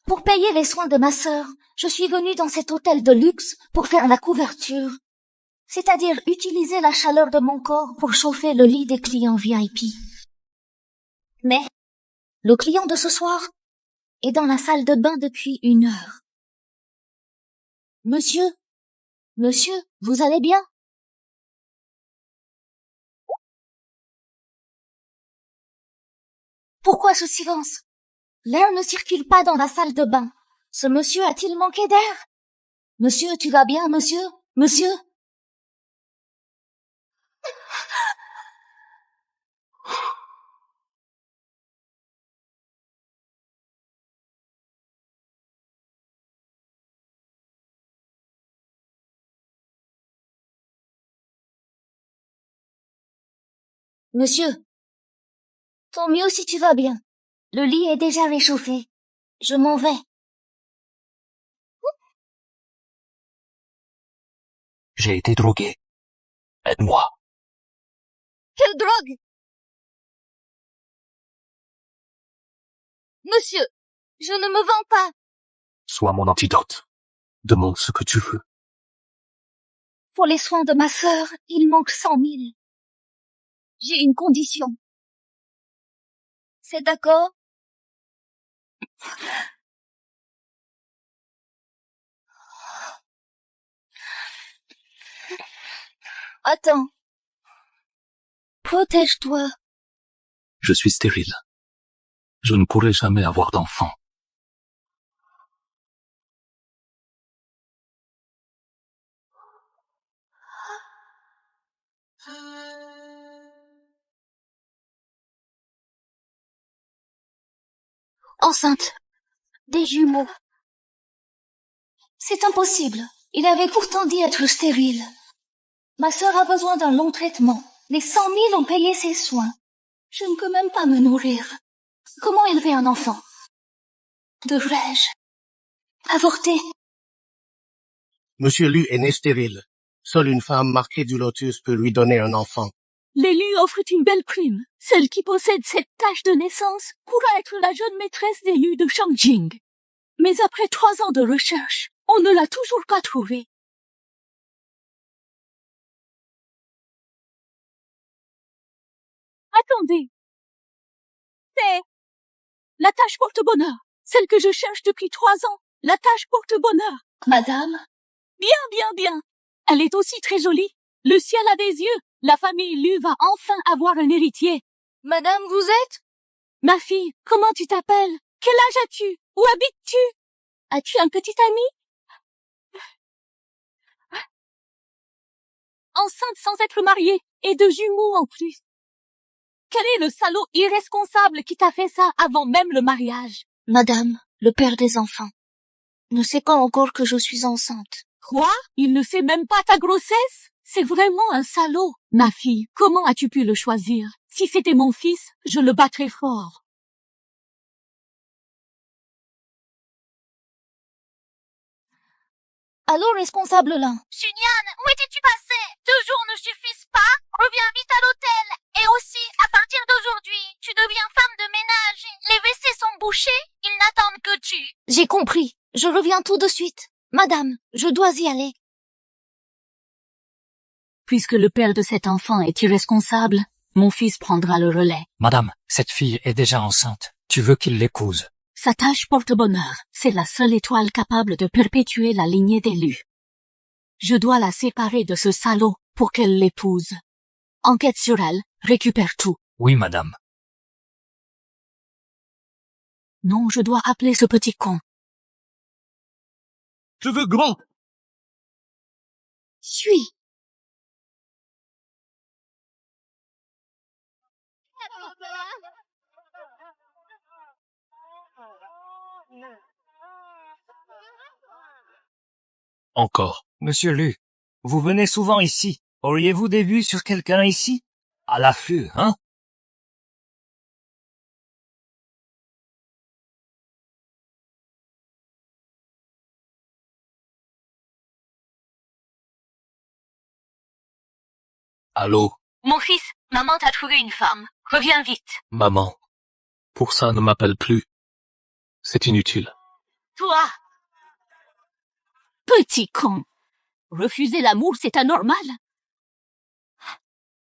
Pour payer les soins de ma sœur, je suis venue dans cet hôtel de luxe pour faire la couverture. C'est-à-dire utiliser la chaleur de mon corps pour chauffer le lit des clients VIP. Mais le client de ce soir est dans la salle de bain depuis 1 heure. Monsieur, vous allez bien? Pourquoi ce silence? L'air ne circule pas dans la salle de bain. Ce monsieur a-t-il manqué d'air? Monsieur, tu vas bien, monsieur? Monsieur? Monsieur, tant mieux si tu vas bien. Le lit est déjà réchauffé. Je m'en vais. J'ai été drogué. Aide-moi. Quelle drogue? Monsieur, je ne me vends pas. Sois mon antidote. Demande ce que tu veux. Pour les soins de ma sœur, il manque 100 000. J'ai une condition. C'est d'accord? Attends. Protège-toi. Je suis stérile. Je ne pourrai jamais avoir d'enfant. Enceinte. Des jumeaux. C'est impossible. Il avait pourtant dit être stérile. Ma sœur a besoin d'un long traitement. Les 100 000 ont payé ses soins. Je ne peux même pas me nourrir. Comment élever un enfant? Devrais-je avorter? Monsieur Lu est né stérile. Seule une femme marquée du lotus peut lui donner un enfant. Les Lu offrent une belle prime. Celle qui possède cette tache de naissance pourra être la jeune maîtresse des Lu de Shangjing. Mais après 3 ans de recherche, on ne l'a toujours pas trouvée. Attendez. C'est la tache porte-bonheur. Celle que je cherche depuis 3 ans. La tache porte-bonheur. Madame? Bien. Elle est aussi très jolie. Le ciel a des yeux. La famille Lu va enfin avoir un héritier. Madame, vous êtes? Ma fille, comment tu t'appelles? Quel âge as-tu? Où habites-tu? As-tu un petit ami? Enceinte sans être mariée, et de jumeaux en plus. Quel est le salaud irresponsable qui t'a fait ça avant même le mariage? Madame, le père des enfants, ne sait pas encore que je suis enceinte. Quoi? Il ne sait même pas ta grossesse? C'est vraiment un salaud. Ma fille, comment as-tu pu le choisir? Si c'était mon fils, je le battrais fort. Allô, responsable là? Xunyan, où étais-tu passé? 2 jours ne suffisent pas? Reviens vite à l'hôtel. Et aussi, à partir d'aujourd'hui, tu deviens femme de ménage. Les WC sont bouchés, ils n'attendent que tu. J'ai compris. Je reviens tout de suite. Madame, je dois y aller. Puisque le père de cet enfant est irresponsable, mon fils prendra le relais. Madame, cette fille est déjà enceinte. Tu veux qu'il l'épouse? Sa tache porte-bonheur. C'est la seule étoile capable de perpétuer la lignée des Lu. Je dois la séparer de ce salaud pour qu'elle l'épouse. Enquête sur elle, récupère tout. Oui, madame. Non, je dois appeler ce petit con. Je veux grand. Suis. Encore. Monsieur Lu, vous venez souvent ici. Auriez-vous des vues sur quelqu'un ici? À l'affût, hein? Allô? Mon fils, maman t'a trouvé une femme. Reviens vite. Maman. Pour ça, ne m'appelle plus. C'est inutile. Toi! Petit con! Refuser l'amour, c'est anormal.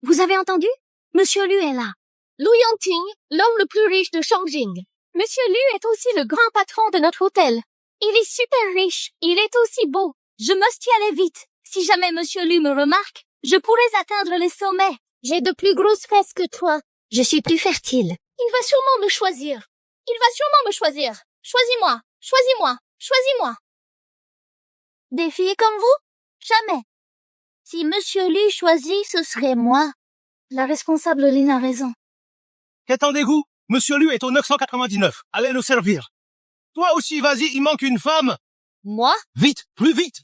Vous avez entendu? Monsieur Lu est là. Lu Yongting, l'homme le plus riche de Chongqing. Monsieur Lu est aussi le grand patron de notre hôtel. Il est super riche. Il est aussi beau. Je must y aller vite. Si jamais Monsieur Lu me remarque, je pourrais atteindre les sommets. J'ai de plus grosses fesses que toi. Je suis plus fertile. Il va sûrement me choisir. Il va sûrement me choisir. Choisis-moi. Choisis-moi. Choisis-moi. Des filles comme vous? Jamais. Si Monsieur Lu choisit, ce serait moi. La responsable Lynn a raison. Qu'attendez-vous? Monsieur Lu est au 999. Allez le servir. Toi aussi, vas-y, il manque une femme. Moi? Vite, plus vite.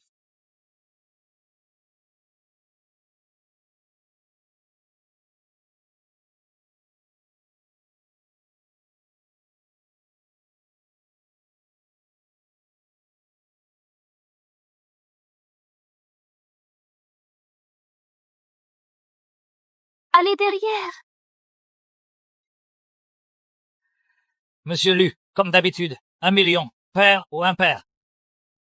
Allez derrière. Monsieur Lu, comme d'habitude, 1 million, pair ou impair.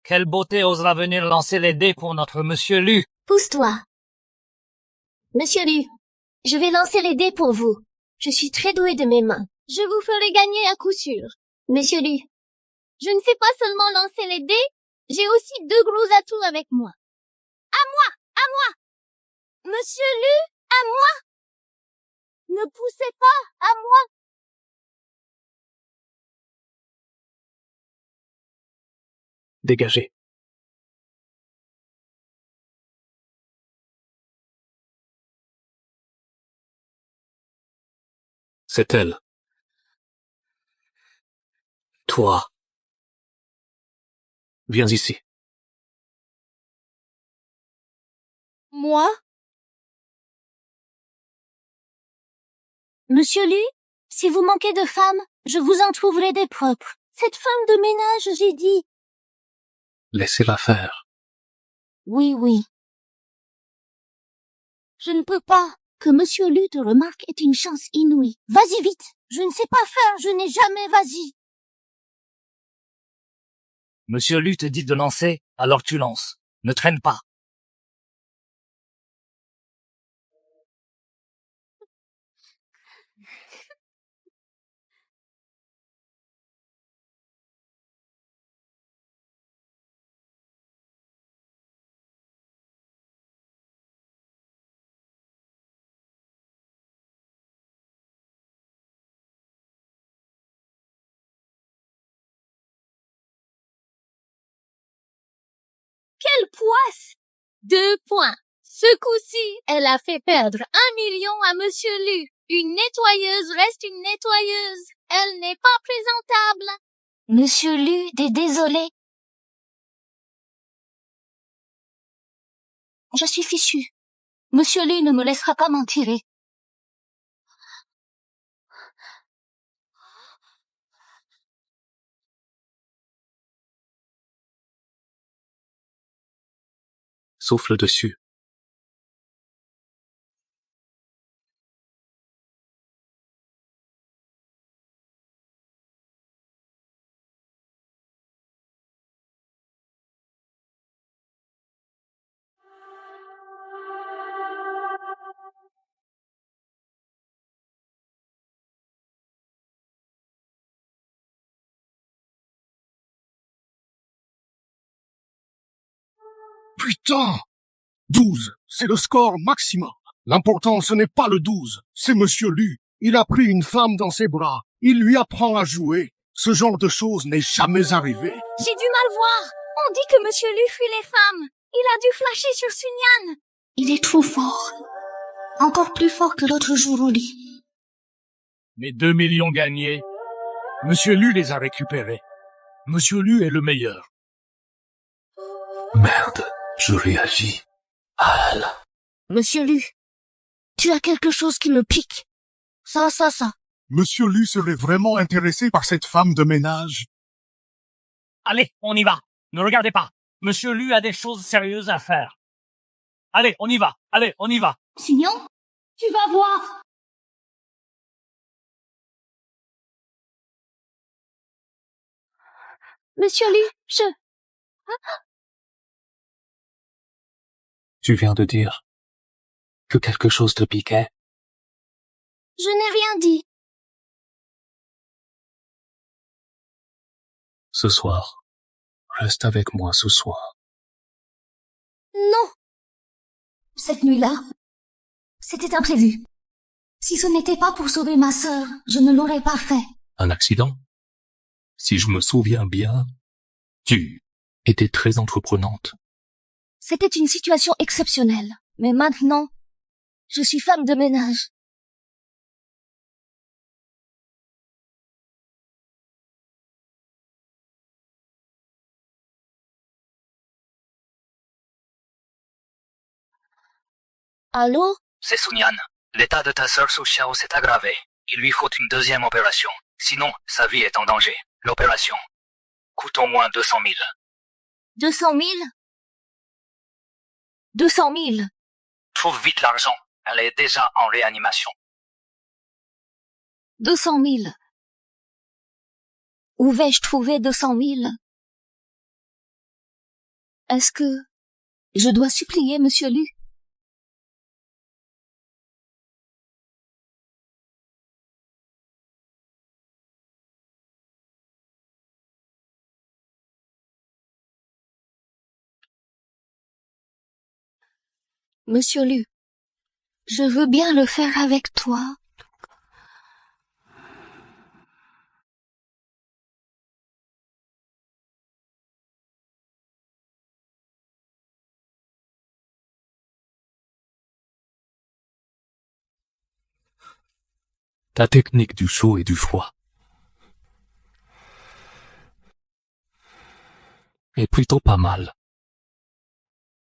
Quelle beauté osera venir lancer les dés pour notre Monsieur Lu? Pousse-toi. Monsieur Lu, je vais lancer les dés pour vous. Je suis très douée de mes mains. Je vous ferai gagner à coup sûr. Monsieur Lu, Je ne sais pas seulement lancer les dés, j'ai aussi 2 gros atouts avec moi. À moi! À moi! Monsieur Lu, à moi! Ne poussez pas, à moi! Dégagez. C'est elle. Toi. Viens ici. Moi? Monsieur Lu, si vous manquez de femmes, je vous en trouverai des propres. Cette femme de ménage, j'ai dit. Laissez-la faire. Oui, oui. Je ne peux pas. Que Monsieur Lu te remarque est une chance inouïe. Vas-y vite. Je ne sais pas faire, je n'ai jamais vas-y. Monsieur Lu te dit de lancer, alors tu lances. Ne traîne pas. Quelle poisse! 2 points. Ce coup-ci, elle a fait perdre 1 million à Monsieur Lu. Une nettoyeuse reste une nettoyeuse. Elle n'est pas présentable. Monsieur Lu, désolé. Je suis fichu. Monsieur Lu ne me laissera pas m'en tirer. Souffle dessus. Putain! 12, c'est le score maximum. L'important, ce n'est pas le 12, c'est Monsieur Lu. Il a pris une femme dans ses bras. Il lui apprend à jouer. Ce genre de choses n'est jamais arrivé. J'ai du mal voir. On dit que Monsieur Lu fuit les femmes. Il a dû flasher sur Sunyan. Il est trop fort. Encore plus fort que l'autre jour au lit. Mes 2 millions gagnés, Monsieur Lu les a récupérés. Monsieur Lu est le meilleur. Merde, je réagis. Ah là. Monsieur Lu, tu as quelque chose qui me pique. Ça. Monsieur Lu serait vraiment intéressé par cette femme de ménage. Allez, on y va. Ne regardez pas. Monsieur Lu a des choses sérieuses à faire. Allez, on y va. Allez, on y va. Sinon, tu vas voir. Monsieur Lu, Tu viens de dire que quelque chose te piquait. je n'ai rien dit. Ce soir, reste avec moi ce soir. Non, Cette nuit-là, c'était imprévu. Si ce n'était pas pour sauver ma sœur, je ne l'aurais pas fait. Un accident? Si je me souviens bien, tu étais très entreprenante. C'était une situation exceptionnelle. Mais maintenant, je suis femme de ménage. Allô? C'est Sunyan. L'état de ta sœur Su Xiao s'est aggravé. Il lui faut une deuxième opération. Sinon, sa vie est en danger. L'opération coûte au moins 200 000. 200 000? 200 000? Trouve vite l'argent. Elle est déjà en réanimation. 200 000. Où vais-je trouver 200 000? Est-ce que je dois supplier Monsieur Lu? Monsieur Lu, je veux bien le faire avec toi. Ta technique du chaud et du froid est plutôt pas mal.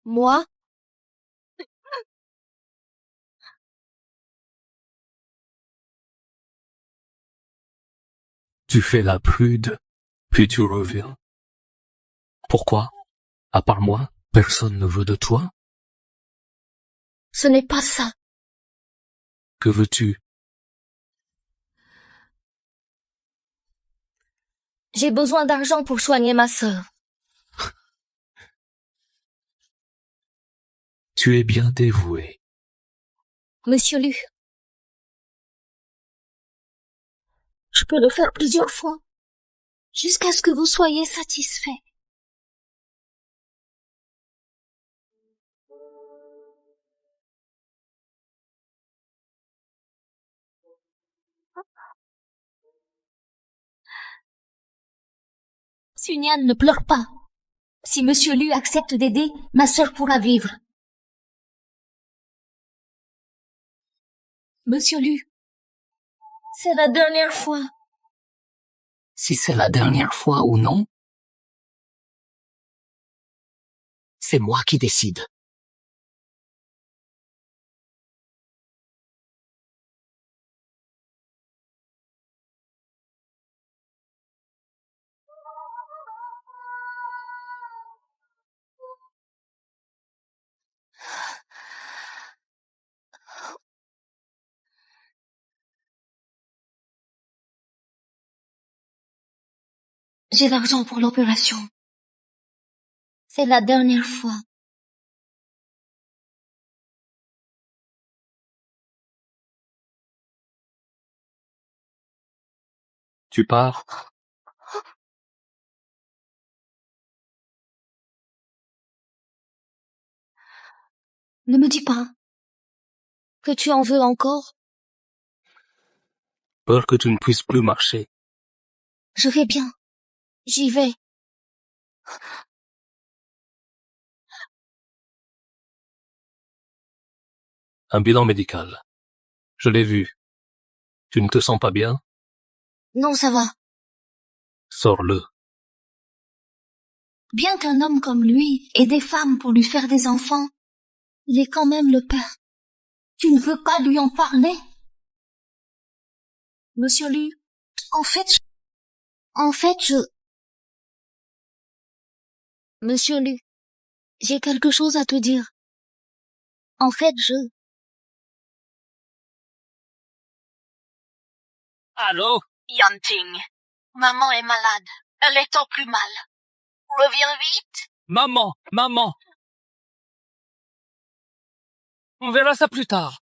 Moi? Tu fais la prude, puis tu reviens. Pourquoi? À part moi, personne ne veut de toi? Ce n'est pas ça. Que veux-tu? J'ai besoin d'argent pour soigner ma sœur. Tu es bien dévoué. Monsieur Lu, je peux le faire plusieurs fois, jusqu'à ce que vous soyez satisfait. Sunyan, ne pleure pas. Si Monsieur Lu accepte d'aider, ma sœur pourra vivre. Monsieur Lu, c'est la dernière fois. Si c'est la dernière fois ou non, c'est moi qui décide. J'ai l'argent pour l'opération. C'est la dernière fois. Tu pars? Ne me dis pas que tu en veux encore. Peur que tu ne puisses plus marcher. Je vais bien. J'y vais. Un bilan médical. Je l'ai vu. Tu ne te sens pas bien? Non, ça va. Sors-le. Bien qu'un homme comme lui ait des femmes pour lui faire des enfants, il est quand même le père. Tu ne veux pas lui en parler? Monsieur Lu, en fait, Monsieur Lu, j'ai quelque chose à te dire. En fait, Allô? Yanting, maman est malade. Elle est en plus mal. Reviens vite. Maman, maman. On verra ça plus tard.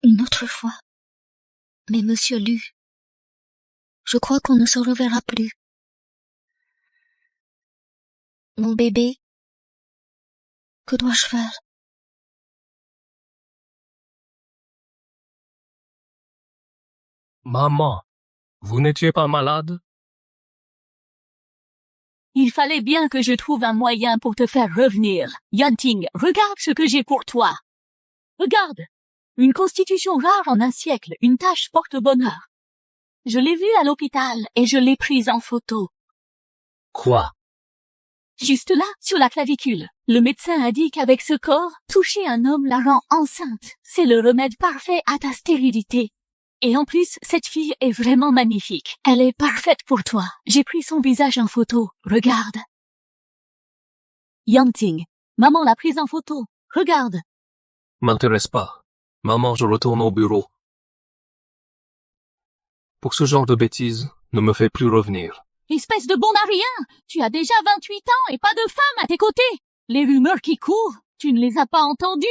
Une autre fois. Mais monsieur Lu, je crois qu'on ne se reverra plus. Mon bébé, que dois-je faire? Maman, vous n'étiez pas malade? Il fallait bien que je trouve un moyen pour te faire revenir. Yanting, regarde ce que j'ai pour toi. Regarde. Une constitution rare en un siècle, une tache porte-bonheur. Je l'ai vue à l'hôpital et je l'ai prise en photo. Quoi? Juste là, sur la clavicule. Le médecin a dit qu'avec ce corps, toucher un homme la rend enceinte. C'est le remède parfait à ta stérilité. Et en plus, cette fille est vraiment magnifique. Elle est parfaite pour toi. J'ai pris son visage en photo. Regarde. Yanting, maman l'a prise en photo. Regarde. M'intéresse pas. Maman, je retourne au bureau. Pour ce genre de bêtises, ne me fais plus revenir. Espèce de bon à rien. Tu as déjà 28 ans et pas de femme à tes côtés. Les rumeurs qui courent, tu ne les as pas entendues?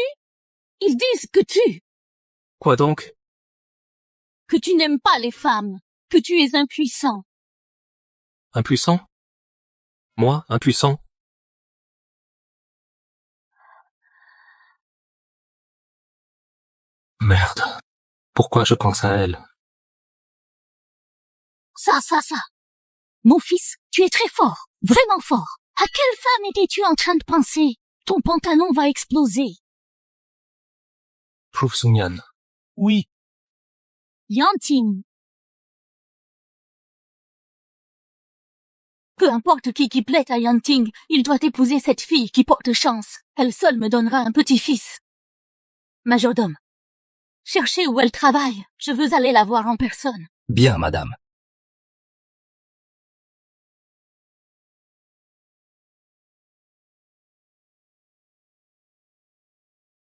Ils disent Quoi donc? que tu n'aimes pas les femmes, que tu es impuissant. Impuissant? Moi, impuissant? Merde. Pourquoi je pense à elle? Ça. Mon fils, tu es très fort, vraiment fort. À quelle femme étais-tu en train de penser? Ton pantalon va exploser. Prouve Sunyan. Oui. Yanting. Peu importe qui plaît à Yanting, il doit épouser cette fille qui porte chance. Elle seule me donnera un petit-fils. Majordome. Cherchez où elle travaille. Je veux aller la voir en personne. Bien, madame.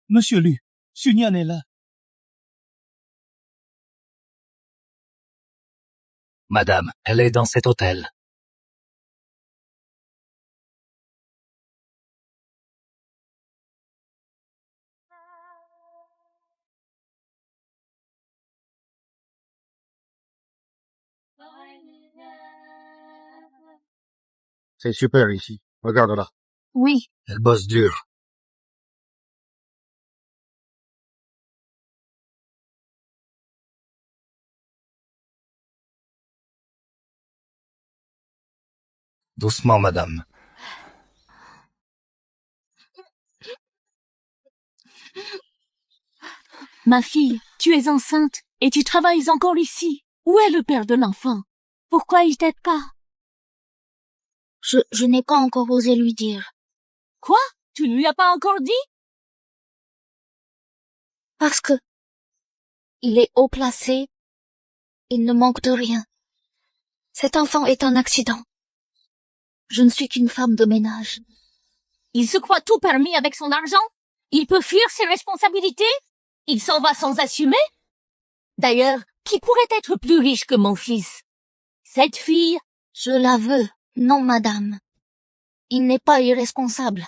Monsieur Lu, Sunyan est là. Madame, elle est dans cet hôtel. C'est super ici. Regarde-la. Oui, Elle bosse dur. Doucement, madame. Ma fille, tu es enceinte et tu travailles encore ici. Où est le père de l'enfant? Pourquoi il t'aide pas? je n'ai pas encore osé lui dire. Quoi? Tu ne lui as pas encore dit? Parce que il est haut placé, il ne manque de rien. Cet enfant est un accident. Je ne suis qu'une femme de ménage. Il se croit tout permis avec son argent? Il peut fuir ses responsabilités? Il s'en va sans assumer? D'ailleurs, qui pourrait être plus riche que mon fils? Cette fille? Je la veux. Non, madame. Il n'est pas irresponsable.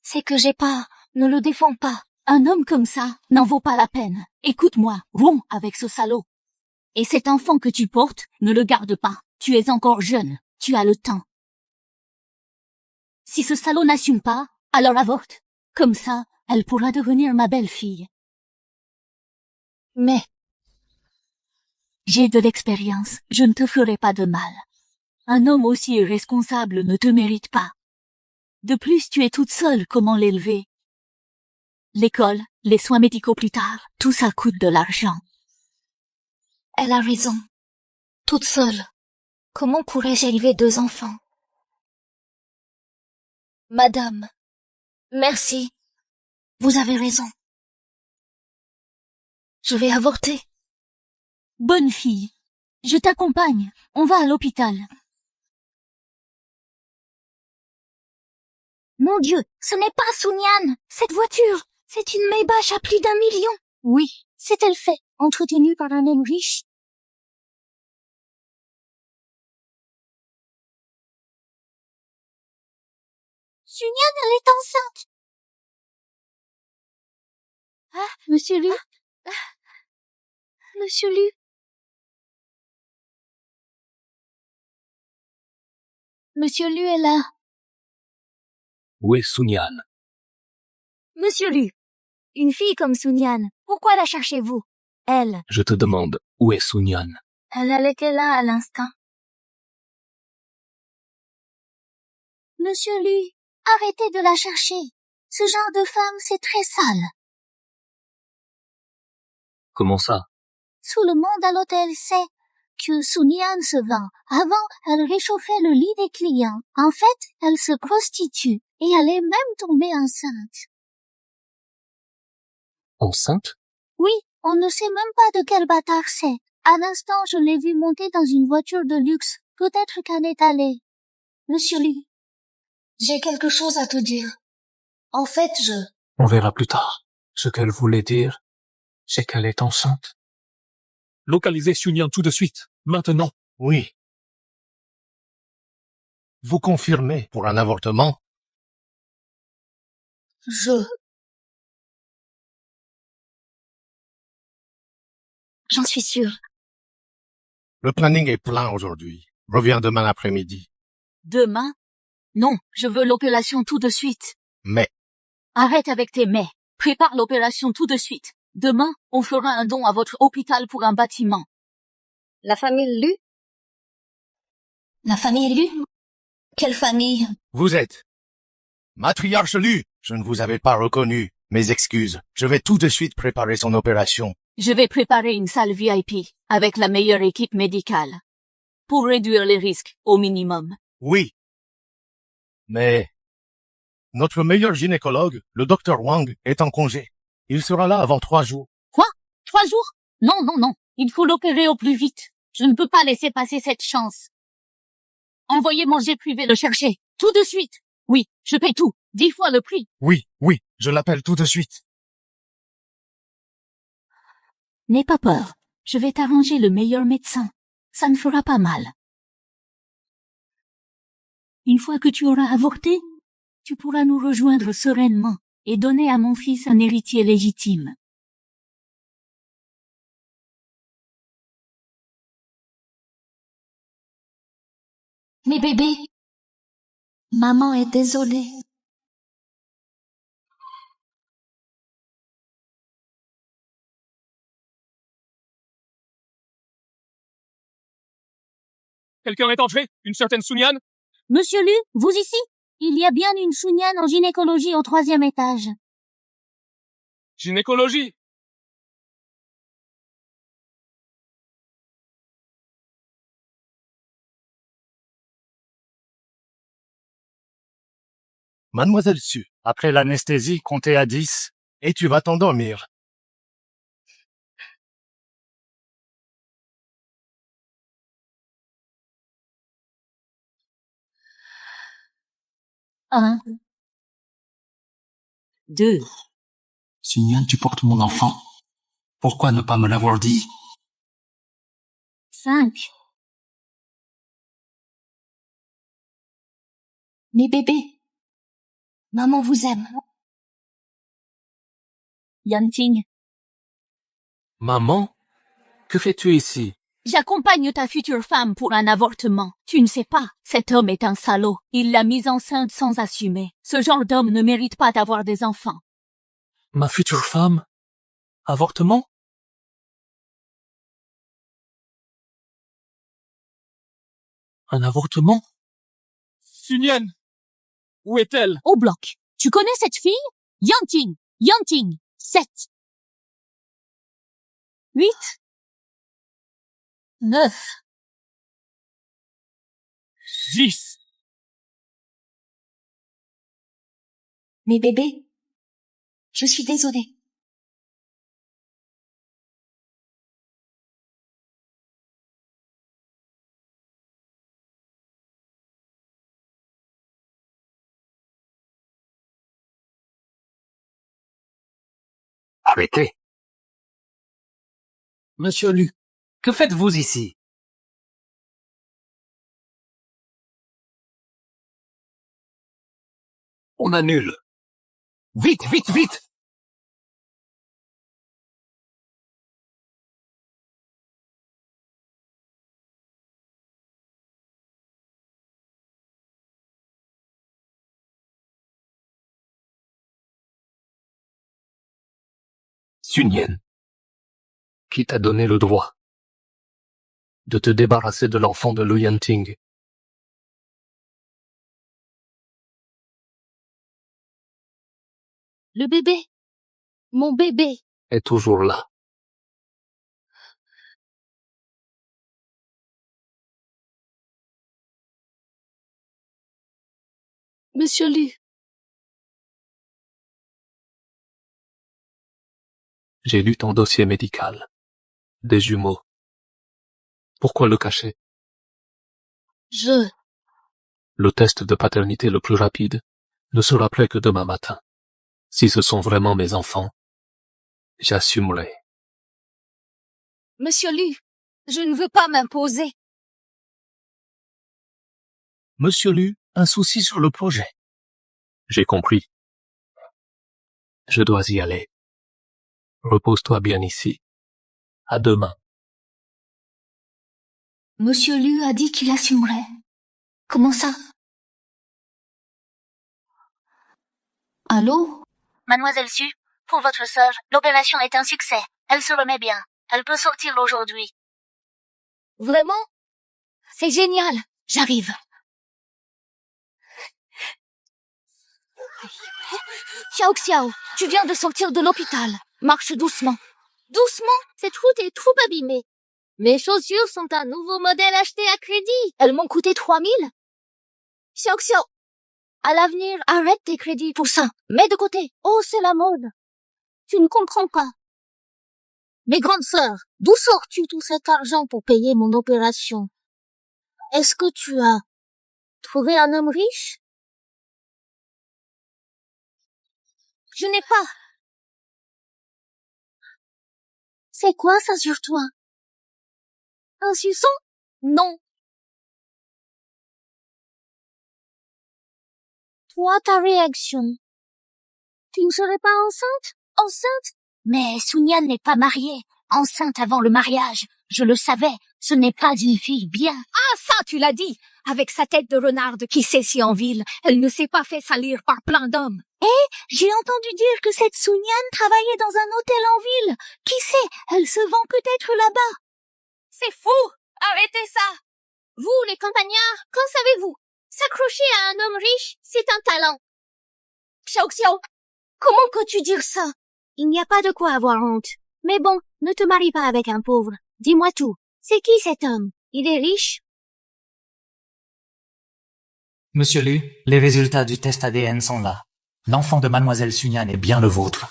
C'est que j'ai pas, ne le défends pas. Un homme comme ça n'en vaut pas la peine. Écoute-moi, romps avec ce salaud. Et cet enfant que tu portes, ne le garde pas. Tu es encore jeune. Tu as le temps. Si ce salaud n'assume pas, alors avorte. Comme ça, elle pourra devenir ma belle-fille. Mais j'ai de l'expérience. Je ne te ferai pas de mal. Un homme aussi irresponsable ne te mérite pas. De plus, tu es toute seule. Comment l'élever? L'école, les soins médicaux plus tard, tout ça coûte de l'argent. elle a raison. Toute seule. Comment pourrais-je élever 2 enfants? Madame, merci. Vous avez raison. Je vais avorter. Bonne fille. Je t'accompagne. On va à l'hôpital. Mon Dieu, ce n'est pas Sunyan. Cette voiture, c'est une Maybach à plus d'1 million. Oui, C'est-elle fait, entretenue par un homme riche? Sunyan, elle est enceinte! Ah, Monsieur Lu? Monsieur Lu? Monsieur Lu est là. Où est Sunyan? Monsieur Lu, une fille comme Sunyan, pourquoi la cherchez-vous? Elle. Je te demande, où est Sunyan? Elle était là à l'instant. Monsieur Lu, arrêtez de la chercher. Ce genre de femme, c'est très sale. Comment ça? Tout le monde à l'hôtel sait que Sunyan se vend. Avant, elle réchauffait le lit des clients. En fait, elle se prostitue et elle est même tombée enceinte. Enceinte? Oui, on ne sait même pas de quel bâtard c'est. À l'instant, je l'ai vue monter dans une voiture de luxe. Peut-être qu'elle est allée. Monsieur Lu, j'ai quelque chose à te dire. En fait, On verra plus tard. Ce qu'elle voulait dire, c'est qu'elle est enceinte. Localisez Sunyan tout de suite. Maintenant. Oui. Vous confirmez pour un avortement? J'en suis sûre. Le planning est plein aujourd'hui. Reviens demain après-midi. Demain? Non, je veux l'opération tout de suite. Mais, Arrête avec tes mais. Prépare l'opération tout de suite. Demain, on fera un don à votre hôpital pour un bâtiment. La famille Lu? La famille Lu? Quelle famille? vous êtes matriarche Lu. Je ne vous avais pas reconnu. Mes excuses. Je vais tout de suite préparer son opération. Je vais préparer une salle VIP avec la meilleure équipe médicale pour réduire les risques au minimum. Oui. Mais, notre meilleur gynécologue, le docteur Wang, est en congé. Il sera là avant 3 jours. Quoi? 3 jours? Non, non, non. Il faut l'opérer au plus vite. Je ne peux pas laisser passer cette chance. Envoyez mon jet privé le chercher. Tout de suite. Oui, je paye tout. 10 fois le prix. Oui, je l'appelle tout de suite. N'aie pas peur. Je vais t'arranger le meilleur médecin. Ça ne fera pas mal. Une fois que tu auras avorté, tu pourras nous rejoindre sereinement et donner à mon fils un héritier légitime. Mais bébé, maman est désolée. Quelqu'un est entré? Une certaine Sunyan? Monsieur Lu, vous ici? Il y a bien une Sunyan en gynécologie au 3e étage. Gynécologie? Mademoiselle Su, Après l'anesthésie, comptez à 10. et tu vas t'endormir. Un, 2, Sunyan, tu portes mon enfant. Pourquoi ne pas me l'avoir dit? 5. Mais bébé, maman vous aime. Yanting. Maman? Que fais-tu ici? J'accompagne ta future femme pour un avortement. Tu ne sais pas, cet homme est un salaud. Il l'a mise enceinte sans assumer. Ce genre d'homme ne mérite pas d'avoir des enfants. Ma future femme? Avortement? Un avortement? Sunyan! Où est-elle? Au bloc. Tu connais cette fille? Yanting. Yanting. 7. 8. 9. 10! Mais bébé, je suis désolée. Arrêtez. Monsieur Lu, que faites-vous ici? On annule. Vite, vite, vite! Sun Yan, qui t'a donné le droit de te débarrasser de l'enfant de Lu Yanting? Le bébé. Mon bébé. Est toujours là. Monsieur Lu. J'ai lu ton dossier médical. Des jumeaux. Pourquoi le cacher? Le test de paternité le plus rapide ne sera prêt que demain matin. Si ce sont vraiment mes enfants, j'assumerai. Monsieur Lu, je ne veux pas m'imposer. Monsieur Lu, un souci sur le projet. J'ai compris. Je dois y aller. Repose-toi bien ici. À demain. Monsieur Lu a dit qu'il assumerait. Comment ça? Allô? Mademoiselle Su, pour votre sœur, l'opération est un succès. Elle se remet bien. Elle peut sortir aujourd'hui. Vraiment? C'est génial. J'arrive. Xiao Xiao, tu viens de sortir de l'hôpital. Marche doucement. Doucement? Cette route est trop abîmée. Mes chaussures sont un nouveau modèle acheté à crédit. Elles m'ont coûté 3000. Xiao Xiao, à l'avenir, arrête tes crédits pour ça. Mets de côté. Oh, c'est la mode. Tu ne comprends pas. Mes grandes sœurs, d'où sors-tu tout cet argent pour payer mon opération? Est-ce que tu as trouvé un homme riche? Je n'ai pas. C'est quoi ça sur toi? Un suçon? Non. Toi, ta réaction. Tu ne serais pas enceinte? Enceinte? Mais Sun Yan n'est pas mariée. Enceinte avant le mariage. Je le savais. Ce n'est pas une fille bien. Ah, ça, tu l'as dit. Avec sa tête de renarde qui s'essie en ville, elle ne s'est pas fait salir par plein d'hommes. J'ai entendu dire que cette Sun Yan travaillait dans un hôtel en ville. Qui sait, elle se vend peut-être là-bas. C'est fou! Arrêtez ça! Vous, les campagnards, qu'en savez-vous? S'accrocher à un homme riche, c'est un talent. Xiao Xiao, comment peux-tu dire ça? Il n'y a pas de quoi avoir honte. Mais bon, ne te marie pas avec un pauvre. Dis-moi tout. C'est qui cet homme? Il est riche? Monsieur Lu, les résultats du test ADN sont là. L'enfant de Mademoiselle Sun Yan est bien le vôtre.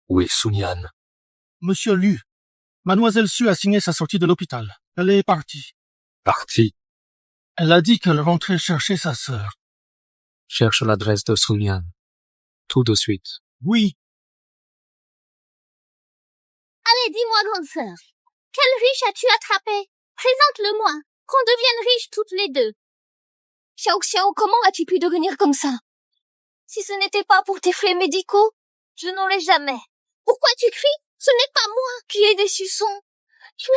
Oui, Sun Yan. Monsieur Lu, Mademoiselle Su a signé sa sortie de l'hôpital. Elle est partie. Parti. Elle a dit qu'elle rentrait chercher sa sœur. Cherche l'adresse de Sun Yan. Tout de suite. Oui. Allez, dis-moi, grande sœur. Quel riche as-tu attrapé? Présente-le-moi, qu'on devienne riches toutes les deux. Xiao Xiao, comment as-tu pu devenir comme ça? Si ce n'était pas pour tes frais médicaux, je n'aurais jamais. Pourquoi tu cries? Ce n'est pas moi qui ai des suçons. Toi.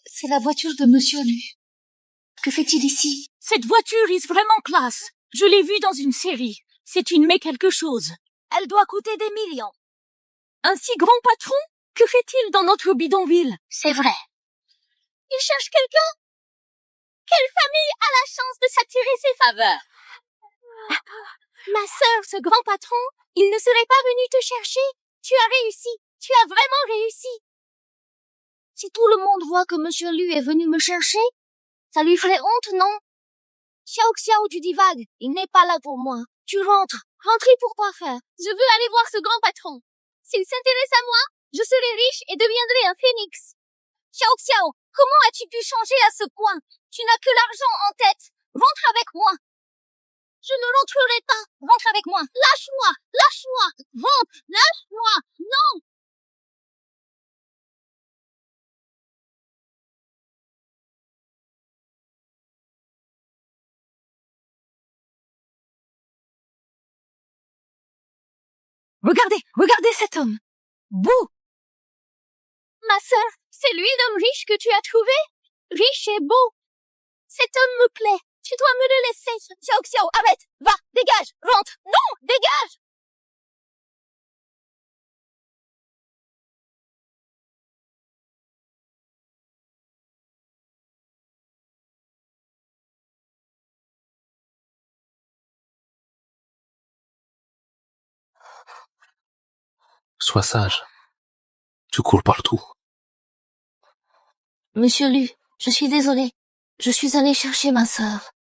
C'est la voiture de Monsieur Lu. Que fait-il ici? Cette voiture est vraiment classe. Je l'ai vue dans une série. C'est une mais quelque chose. Elle doit coûter des millions. Un si grand patron? Que fait-il dans notre bidonville? C'est vrai. Il cherche quelqu'un? Quelle famille a la chance de s'attirer ses faveurs? Ma sœur, ce grand patron, il ne serait pas venu te chercher. Tu as réussi. Tu as vraiment réussi. Si tout le monde voit que Monsieur Lu est venu me chercher, ça lui ferait honte, non? Xiao Xiao, tu divagues. Il n'est pas là pour moi. Tu rentres. Rentrez pour quoi faire? Je veux aller voir ce grand patron. S'il s'intéresse à moi, je serai riche et deviendrai un phénix. Xiao Xiao, Comment as-tu pu changer à ce point? Tu n'as que l'argent en tête. Rentre avec moi. Je ne rentrerai pas. Rentre avec moi. Lâche-moi. Lâche-moi. Rentre. Lâche-moi. Non. Regardez, regardez cet homme. Beau. Ma sœur, c'est lui l'homme riche que tu as trouvé? Riche et beau. Cet homme me plaît. Tu dois me le laisser. Xiao Xiao, arrête. Va, dégage. Rentre. Non, dégage. Sois sage. Tu cours partout. Monsieur Lu, je suis désolée. Je suis allée chercher ma sœur.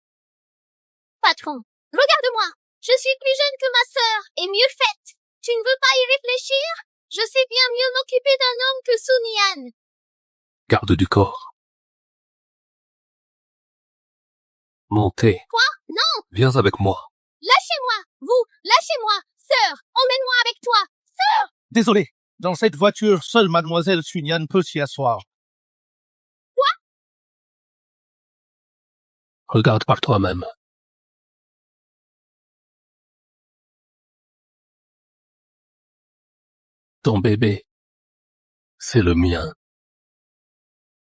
Patron, regarde-moi. Je suis plus jeune que ma sœur et mieux faite. Tu ne veux pas y réfléchir? Je sais bien mieux m'occuper d'un homme que Sun Yan. Garde du corps. Montez. Quoi? Non. Viens avec moi. Lâchez-moi. Vous, lâchez-moi. Sœur, emmène-moi avec toi. Sœur. Désolé. Dans cette voiture, seule mademoiselle Sun Yan peut s'y asseoir. Regarde par toi-même. Ton bébé, c'est le mien.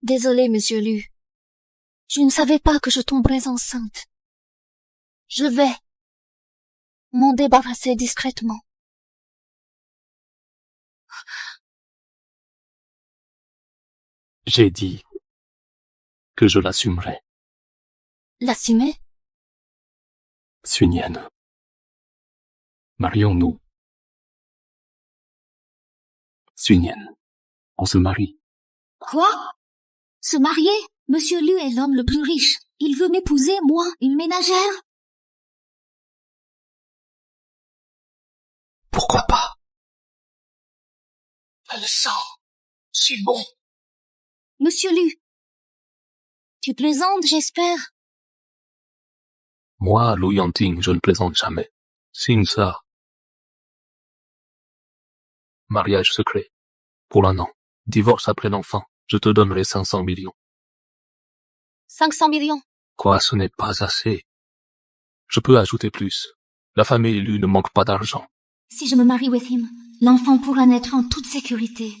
Désolée, monsieur Lu. Je ne savais pas que je tomberais enceinte. Je vais m'en débarrasser discrètement. J'ai dit que je l'assumerai. L'assumer? Sun Yan. Marions-nous. Sun Yan. On se marie. Quoi? Se marier? Monsieur Lu est l'homme le plus riche. Il veut m'épouser, moi, une ménagère? Pourquoi pas? Elle sent si bon. Monsieur Lu. Tu plaisantes, j'espère? Moi, Lu Yanting, je ne plaisante jamais. Signe ça. Mariage secret. Pour un an. Divorce après l'enfant. Je te donnerai 500 millions. 500 millions. Quoi, ce n'est pas assez. Je peux ajouter plus. La famille Lu ne manque pas d'argent. Si je me marie with him, l'enfant pourra naître en toute sécurité.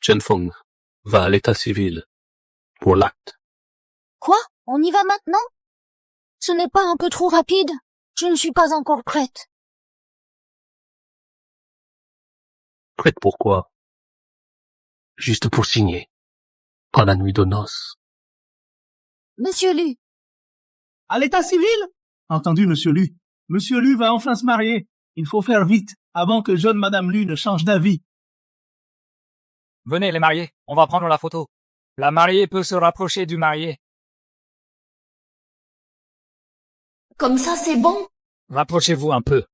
Chen Feng va à l'état civil pour l'acte. Quoi? On y va maintenant? Ce n'est pas un peu trop rapide? Je ne suis pas encore prête. Prête pourquoi? Juste pour signer. Pas la nuit de noces. Monsieur Lu. À l'état civil? Entendu, monsieur Lu. Monsieur Lu va enfin se marier. Il faut faire vite, avant que jeune madame Lu ne change d'avis. Venez les mariés, on va prendre la photo. La mariée peut se rapprocher du marié. Comme ça, c'est bon? Rapprochez-vous un peu.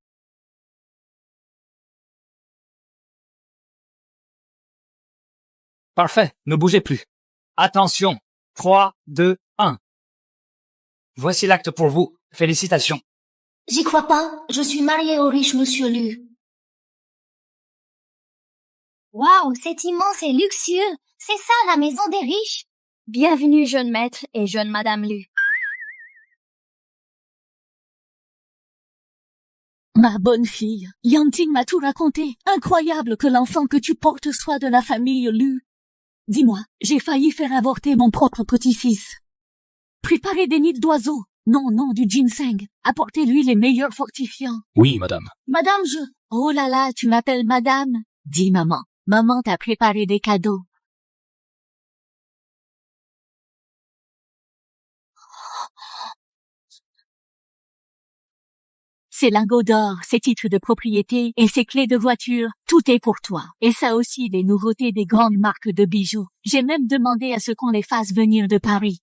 Parfait, ne bougez plus. Attention. 3, 2, 1. Voici l'acte pour vous. Félicitations. J'y crois pas. Je suis mariée au riche monsieur Lu. Waouh, c'est immense et luxueux. C'est ça la maison des riches. Bienvenue, jeune maître et jeune madame Lu. Ma bonne fille, Yanting m'a tout raconté. Incroyable que l'enfant que tu portes soit de la famille Lu. Dis-moi, j'ai failli faire avorter mon propre petit-fils. Préparez des nids d'oiseaux. Non, du ginseng. Apportez-lui les meilleurs fortifiants. Oui, madame. Madame, Oh là là, tu m'appelles madame? Dis maman. Maman t'a préparé des cadeaux. Ces lingots d'or, ces titres de propriété et ces clés de voiture, tout est pour toi. Et ça aussi, des nouveautés des grandes marques de bijoux. J'ai même demandé à ce qu'on les fasse venir de Paris.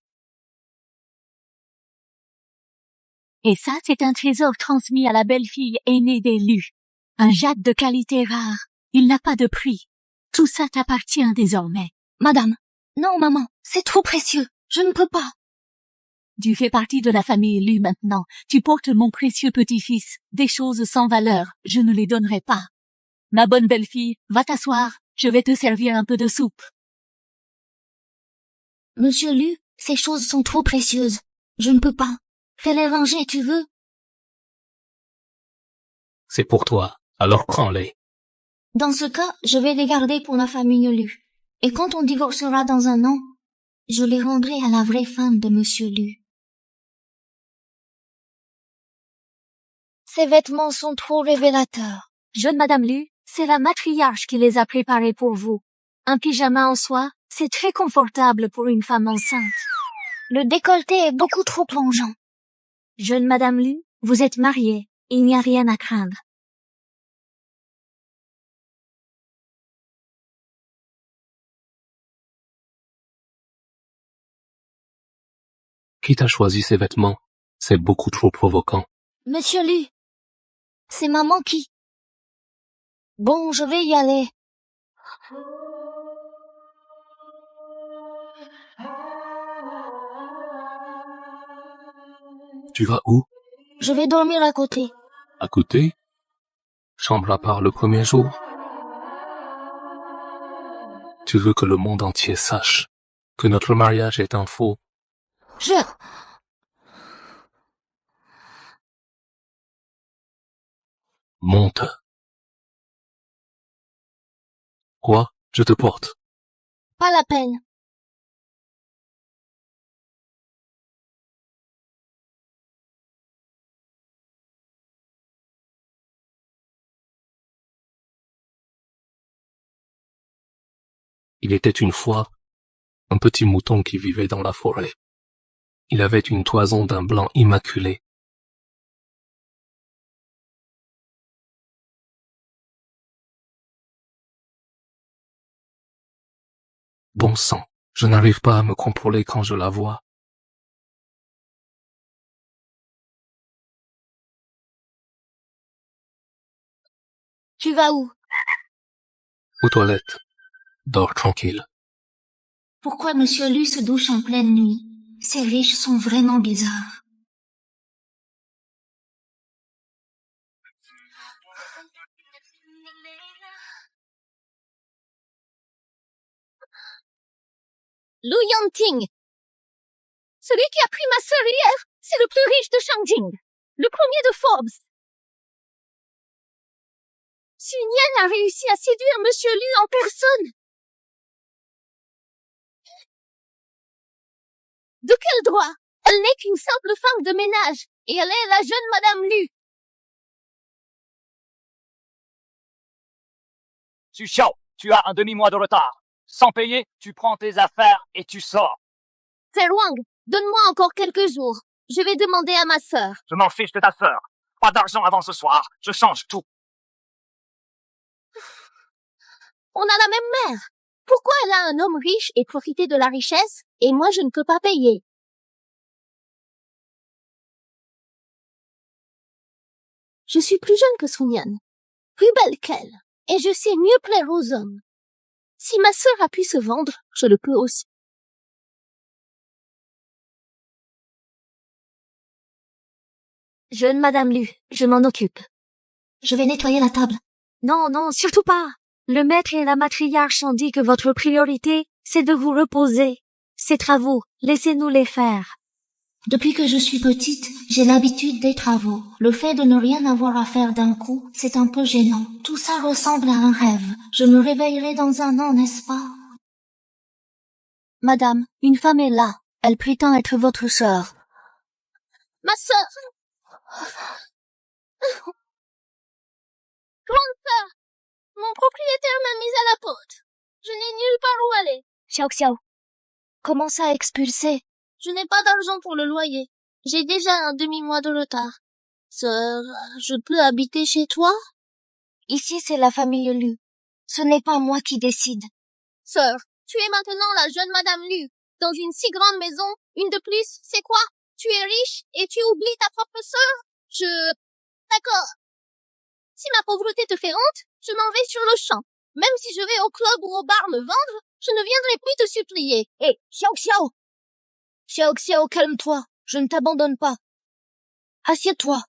Et ça, c'est un trésor transmis à la belle-fille aînée des Lus. Un jade de qualité rare. Il n'a pas de prix. Tout ça t'appartient désormais. Madame. Non, maman. C'est trop précieux. Je ne peux pas. Tu fais partie de la famille Lu maintenant. Tu portes mon précieux petit-fils. Des choses sans valeur, je ne les donnerai pas. Ma bonne belle-fille, va t'asseoir. Je vais te servir un peu de soupe. Monsieur Lu, ces choses sont trop précieuses. Je ne peux pas. Fais-les ranger, tu veux? C'est pour toi, alors prends-les. Dans ce cas, je vais les garder pour la famille Lu. Et quand on divorcera dans un an, je les rendrai à la vraie femme de Monsieur Lu. Ces vêtements sont trop révélateurs. Jeune Madame Lu, c'est la matriarche qui les a préparés pour vous. Un pyjama en soie, c'est très confortable pour une femme enceinte. Le décolleté est beaucoup trop plongeant. Jeune Madame Lu, vous êtes mariée. Il n'y a rien à craindre. Qui t'a choisi ces vêtements? C'est beaucoup trop provoquant. Monsieur Lu, c'est maman qui... Bon, je vais y aller. Tu vas où? Je vais dormir à côté. À côté? Chambre à part le premier jour? Tu veux que le monde entier sache que notre mariage est un faux? Monte. Quoi? Je te porte. Pas la peine. Il était une fois un petit mouton qui vivait dans la forêt. Il avait une toison d'un blanc immaculé. Bon sang, je n'arrive pas à me contrôler quand je la vois. Tu vas où? Aux toilettes. Dors tranquille. Pourquoi Monsieur Lu se douche en pleine nuit? Ces riches sont vraiment bizarres. Lu Yanting. Celui qui a pris ma sœur hier, c'est le plus riche de Shangjing. Le premier de Forbes. Xu Nian a réussi à séduire Monsieur Lu en personne. De quel droit? Elle n'est qu'une simple femme de ménage, et elle est la jeune Madame Lu. Xu Xiao, tu as un demi-mois de retard. Sans payer, tu prends tes affaires et tu sors. Wang, donne-moi encore quelques jours. Je vais demander à ma sœur. Je m'en fiche de ta sœur. Pas d'argent avant ce soir. Je change tout. On a la même mère. Pourquoi elle a un homme riche et profiter de la richesse, et moi je ne peux pas payer? Je suis plus jeune que Sun-Yan, plus belle qu'elle, et je sais mieux plaire aux hommes. Si ma sœur a pu se vendre, je le peux aussi. Jeune Madame Lu, je m'en occupe. Je vais nettoyer la table. Non, non, surtout pas. Le maître et la matriarche ont dit que votre priorité, c'est de vous reposer. C'est à vous, laissez-nous les faire. Depuis que je suis petite, j'ai l'habitude des travaux. Le fait de ne rien avoir à faire d'un coup, c'est un peu gênant. Tout ça ressemble à un rêve. Je me réveillerai dans un an, n'est-ce pas? Madame, une femme est là. Elle prétend être votre sœur. Ma sœur! Grande sœur! Mon propriétaire m'a mise à la porte. Je n'ai nulle part où aller. Xiao Xiao, comment ça expulser? Je n'ai pas d'argent pour le loyer. J'ai déjà un demi-mois de retard. Sœur, je peux habiter chez toi? Ici, c'est la famille Lu. Ce n'est pas moi qui décide. Sœur, tu es maintenant la jeune Madame Lu. Dans une si grande maison, une de plus, c'est quoi? Tu es riche et tu oublies ta propre sœur? D'accord. Si ma pauvreté te fait honte, je m'en vais sur le champ. Même si je vais au club ou au bar me vendre, je ne viendrai plus te supplier. Hé, Xiao Xiao! Xiao Xiao, calme-toi. Je ne t'abandonne pas. Assieds-toi.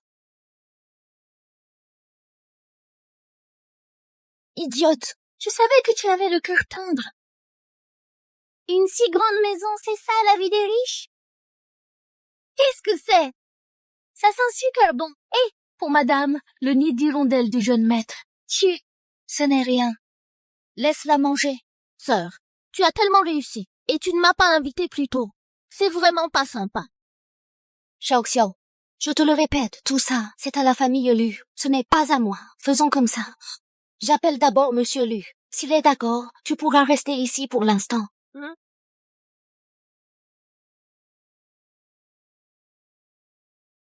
Idiote. Je savais que tu avais le cœur tendre. Une si grande maison, c'est ça la vie des riches? Qu'est-ce que c'est? Ça sent super bon. Hé, pour madame, le nid d'hirondelle du jeune maître. Tiens, ce n'est rien. Laisse-la manger. Sœur, tu as tellement réussi, et tu ne m'as pas invité plus tôt. C'est vraiment pas sympa. Xiao Xiao, je te le répète, tout ça, c'est à la famille Lu. Ce n'est pas à moi. Faisons comme ça. J'appelle d'abord Monsieur Lu. S'il est d'accord, tu pourras rester ici pour l'instant.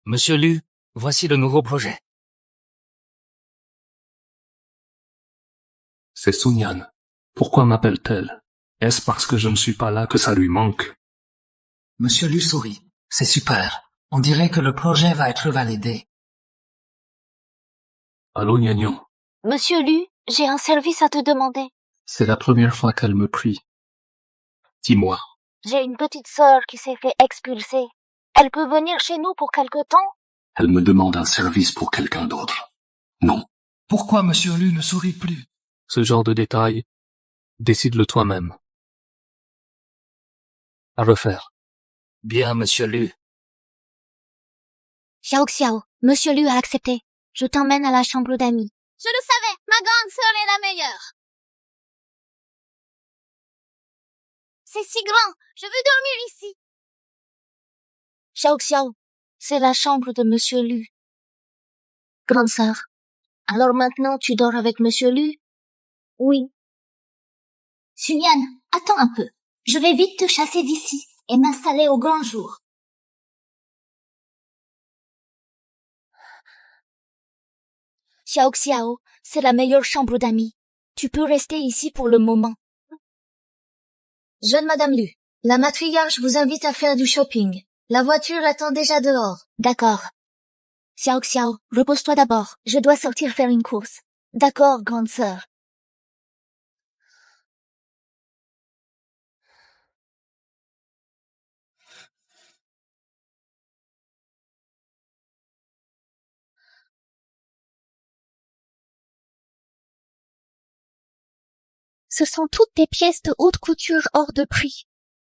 Monsieur Lu, voici le nouveau projet. C'est Sun Yan. Pourquoi m'appelle-t-elle? Est-ce parce que je ne suis pas là que ça lui manque? Monsieur Lu sourit. C'est super. On dirait que le projet va être validé. Allô, Gnagnon. Monsieur Lu, j'ai un service à te demander. C'est la première fois qu'elle me prie. Dis-moi. J'ai une petite sœur qui s'est fait expulser. Elle peut venir chez nous pour quelque temps? Elle me demande un service pour quelqu'un d'autre. Non. Pourquoi Monsieur Lu ne sourit plus? Ce genre de détails, décide-le toi-même. À refaire. Bien, Monsieur Lu. Xiao Xiao, Monsieur Lu a accepté. Je t'emmène à la chambre d'amis. Je le savais, ma grande sœur est la meilleure. C'est si grand, je veux dormir ici. Xiao Xiao, c'est la chambre de Monsieur Lu. Grande sœur, alors maintenant tu dors avec Monsieur Lu? Oui. Sun Yan, attends un peu. Je vais vite te chasser d'ici et m'installer au grand jour. Xiao Xiao, c'est la meilleure chambre d'amis. Tu peux rester ici pour le moment. Jeune Madame Lu, la matriarche vous invite à faire du shopping. La voiture attend déjà dehors. D'accord. Xiao Xiao, repose-toi d'abord. Je dois sortir faire une course. D'accord, grande sœur. Ce sont toutes des pièces de haute couture hors de prix.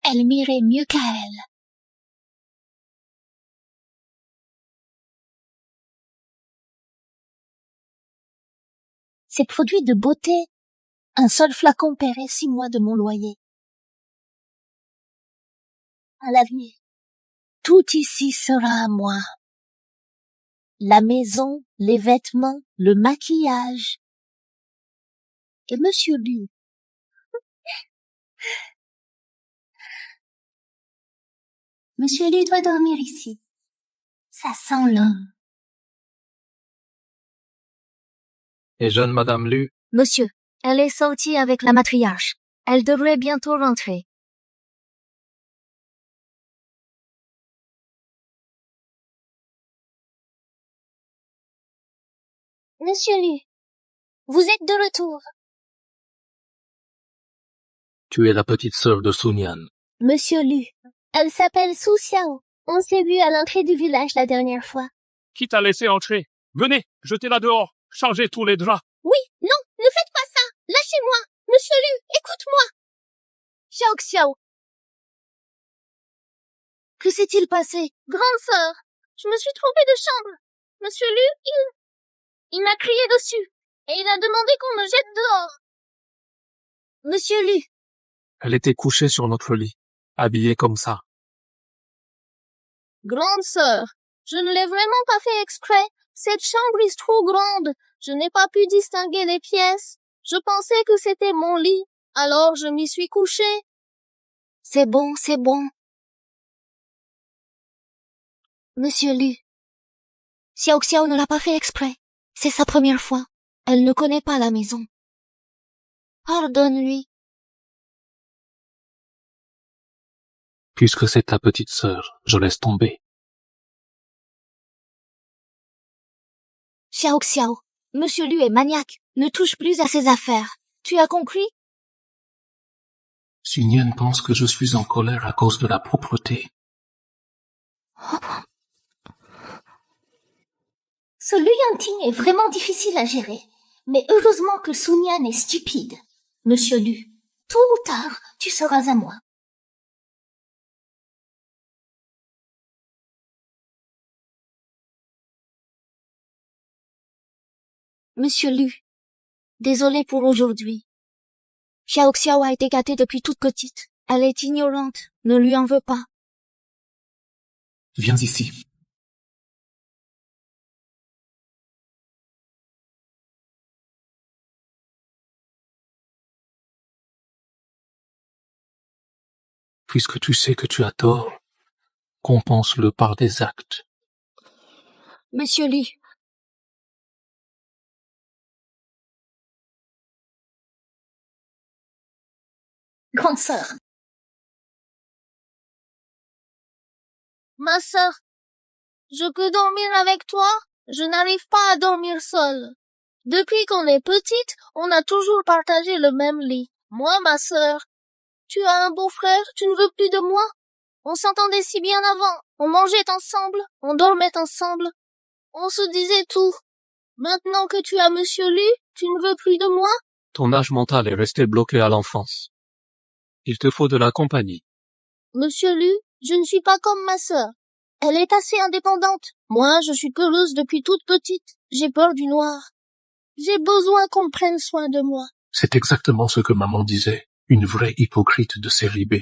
Elle m'irait mieux qu'à elle. Ces produits de beauté, un seul flacon paierait 6 mois de mon loyer. À l'avenir, tout ici sera à moi. La maison, les vêtements, le maquillage. Et Monsieur Lu. Monsieur Lu doit dormir ici. Ça sent l'homme. Et jeune Madame Lu? Monsieur, elle est sortie avec la matriarche. Elle devrait bientôt rentrer. Monsieur Lu, vous êtes de retour. Tu es la petite sœur de Sun Yan. Monsieur Lu, elle s'appelle Su Xiao. On s'est vu à l'entrée du village la dernière fois. Qui t'a laissé entrer? Venez, jetez-la dehors. Changez tous les draps. Oui, non, ne faites pas ça. Lâchez-moi. Monsieur Lu, écoute-moi. Xiao Xiao. Que s'est-il passé? Grande sœur, je me suis trompée de chambre. Monsieur Lu, il m'a crié dessus. Et il a demandé qu'on me jette dehors. Monsieur Lu. Elle était couchée sur notre lit, habillée comme ça. Grande sœur, je ne l'ai vraiment pas fait exprès. Cette chambre est trop grande. Je n'ai pas pu distinguer les pièces. Je pensais que c'était mon lit. Alors je m'y suis couchée. C'est bon, c'est bon. Monsieur Lu. Xiao Xiao ne l'a pas fait exprès. C'est sa première fois. Elle ne connaît pas la maison. Pardonne-lui. Puisque c'est ta petite sœur, je laisse tomber. Xiao Xiao, Monsieur Lu est maniaque, ne touche plus à ses affaires. Tu as compris? Xunian pense que je suis en colère à cause de la propreté. Ce Lu Yangting est vraiment difficile à gérer. Mais heureusement que Sun Yan est stupide. Monsieur Lu, tôt ou tard, tu seras à moi. Monsieur Lu, désolé pour aujourd'hui. Xiao Xiao a été gâtée depuis toute petite. Elle est ignorante, ne lui en veux pas. Viens ici. Puisque tu sais que tu as tort, compense-le par des actes. Monsieur Lu. Grande sœur. Ma sœur, je peux dormir avec toi? Je n'arrive pas à dormir seule. Depuis qu'on est petite, on a toujours partagé le même lit. Moi, ma sœur. Tu as un beau-frère, tu ne veux plus de moi? On s'entendait si bien avant. On mangeait ensemble, on dormait ensemble. On se disait tout. Maintenant que tu as Monsieur Lu, tu ne veux plus de moi? Ton âge mental est resté bloqué à l'enfance. Il te faut de la compagnie. Monsieur Lu, je ne suis pas comme ma sœur. Elle est assez indépendante. Moi, je suis peureuse depuis toute petite. J'ai peur du noir. J'ai besoin qu'on prenne soin de moi. C'est exactement ce que maman disait. Une vraie hypocrite de série B.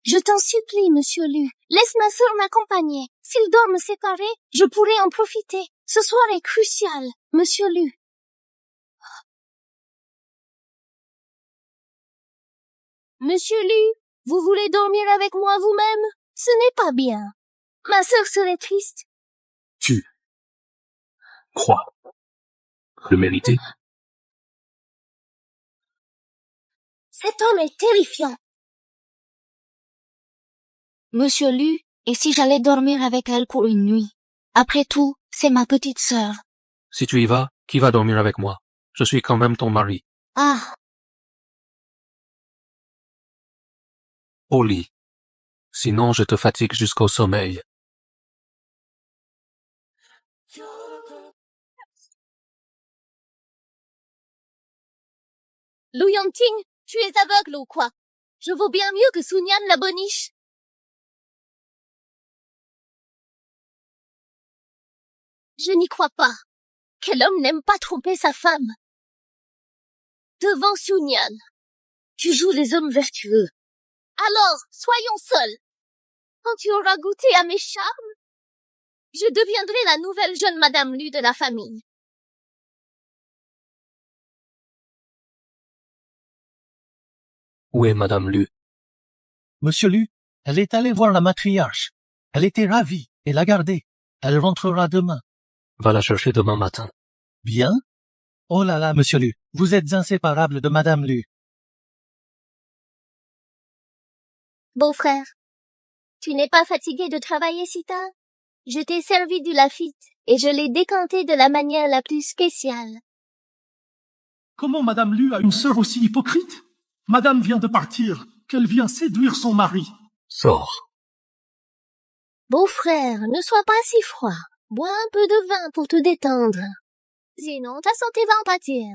Je t'en supplie, Monsieur Lu. Laisse ma sœur m'accompagner. S'ils dorment séparés, je pourrai en profiter. Ce soir est crucial, Monsieur Lu. Monsieur Lu, vous voulez dormir avec moi vous-même? Ce n'est pas bien. Ma sœur serait triste. Tu crois le mériter? Cet homme est terrifiant. Monsieur Lu, et si j'allais dormir avec elle pour une nuit? Après tout, c'est ma petite sœur. Si tu y vas, qui va dormir avec moi? Je suis quand même ton mari. Ah, Au lit. Sinon, je te fatigue jusqu'au sommeil. Lu Yangting, tu es aveugle ou quoi? Je vaux bien mieux que Sun Yan la boniche. Je n'y crois pas. Quel homme n'aime pas tromper sa femme? Devant Sun Yan. Tu joues les hommes vertueux. Alors, soyons seuls. Quand tu auras goûté à mes charmes, je deviendrai la nouvelle jeune Madame Lu de la famille. Où est Madame Lu? Monsieur Lu, elle est allée voir la matriarche. Elle était ravie et l'a gardée. Elle rentrera demain. Va la chercher demain matin. Bien? Oh là là, Monsieur Lu, vous êtes inséparable de Madame Lu. Beau-frère, tu n'es pas fatigué de travailler si tard? Je t'ai servi du Lafitte et je l'ai décanté de la manière la plus spéciale. Comment Madame Lu a une sœur aussi hypocrite? Madame vient de partir, qu'elle vient séduire son mari. Sors. Beau-frère, ne sois pas si froid. Bois un peu de vin pour te détendre. Sinon, ta santé va en pâtir.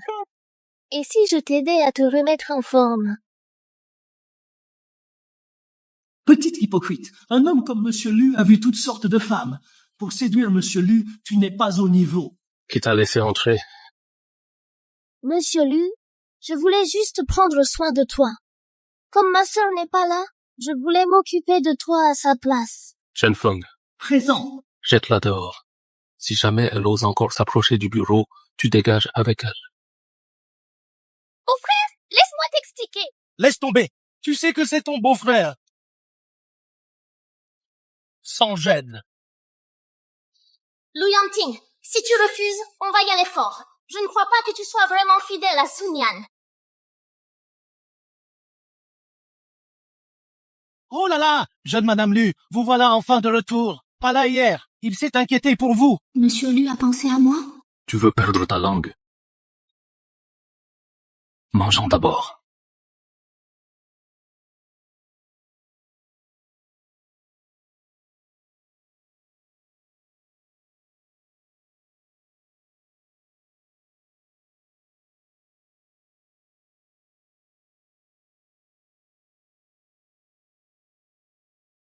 Et si je t'aidais à te remettre en forme? Petite hypocrite, un homme comme Monsieur Lu a vu toutes sortes de femmes. Pour séduire Monsieur Lu, tu n'es pas au niveau. Qui t'a laissé entrer? Monsieur Lu, je voulais juste prendre soin de toi. Comme ma sœur n'est pas là, je voulais m'occuper de toi à sa place. Shenfeng, Présent. jette-la dehors. Si jamais elle ose encore s'approcher du bureau, tu dégages avec elle. Beau-frère, laisse-moi t'expliquer. Laisse tomber. Tu sais que c'est ton beau-frère. Sans gêne. Lu Yangting, si tu refuses, on va y aller fort. Je ne crois pas que tu sois vraiment fidèle à Sun Yan. Oh là là, jeune Madame Lu, vous voilà enfin de retour. Pas là hier. Il s'est inquiété pour vous. Monsieur Lu a pensé à moi? Tu veux perdre ta langue? Mangeons d'abord.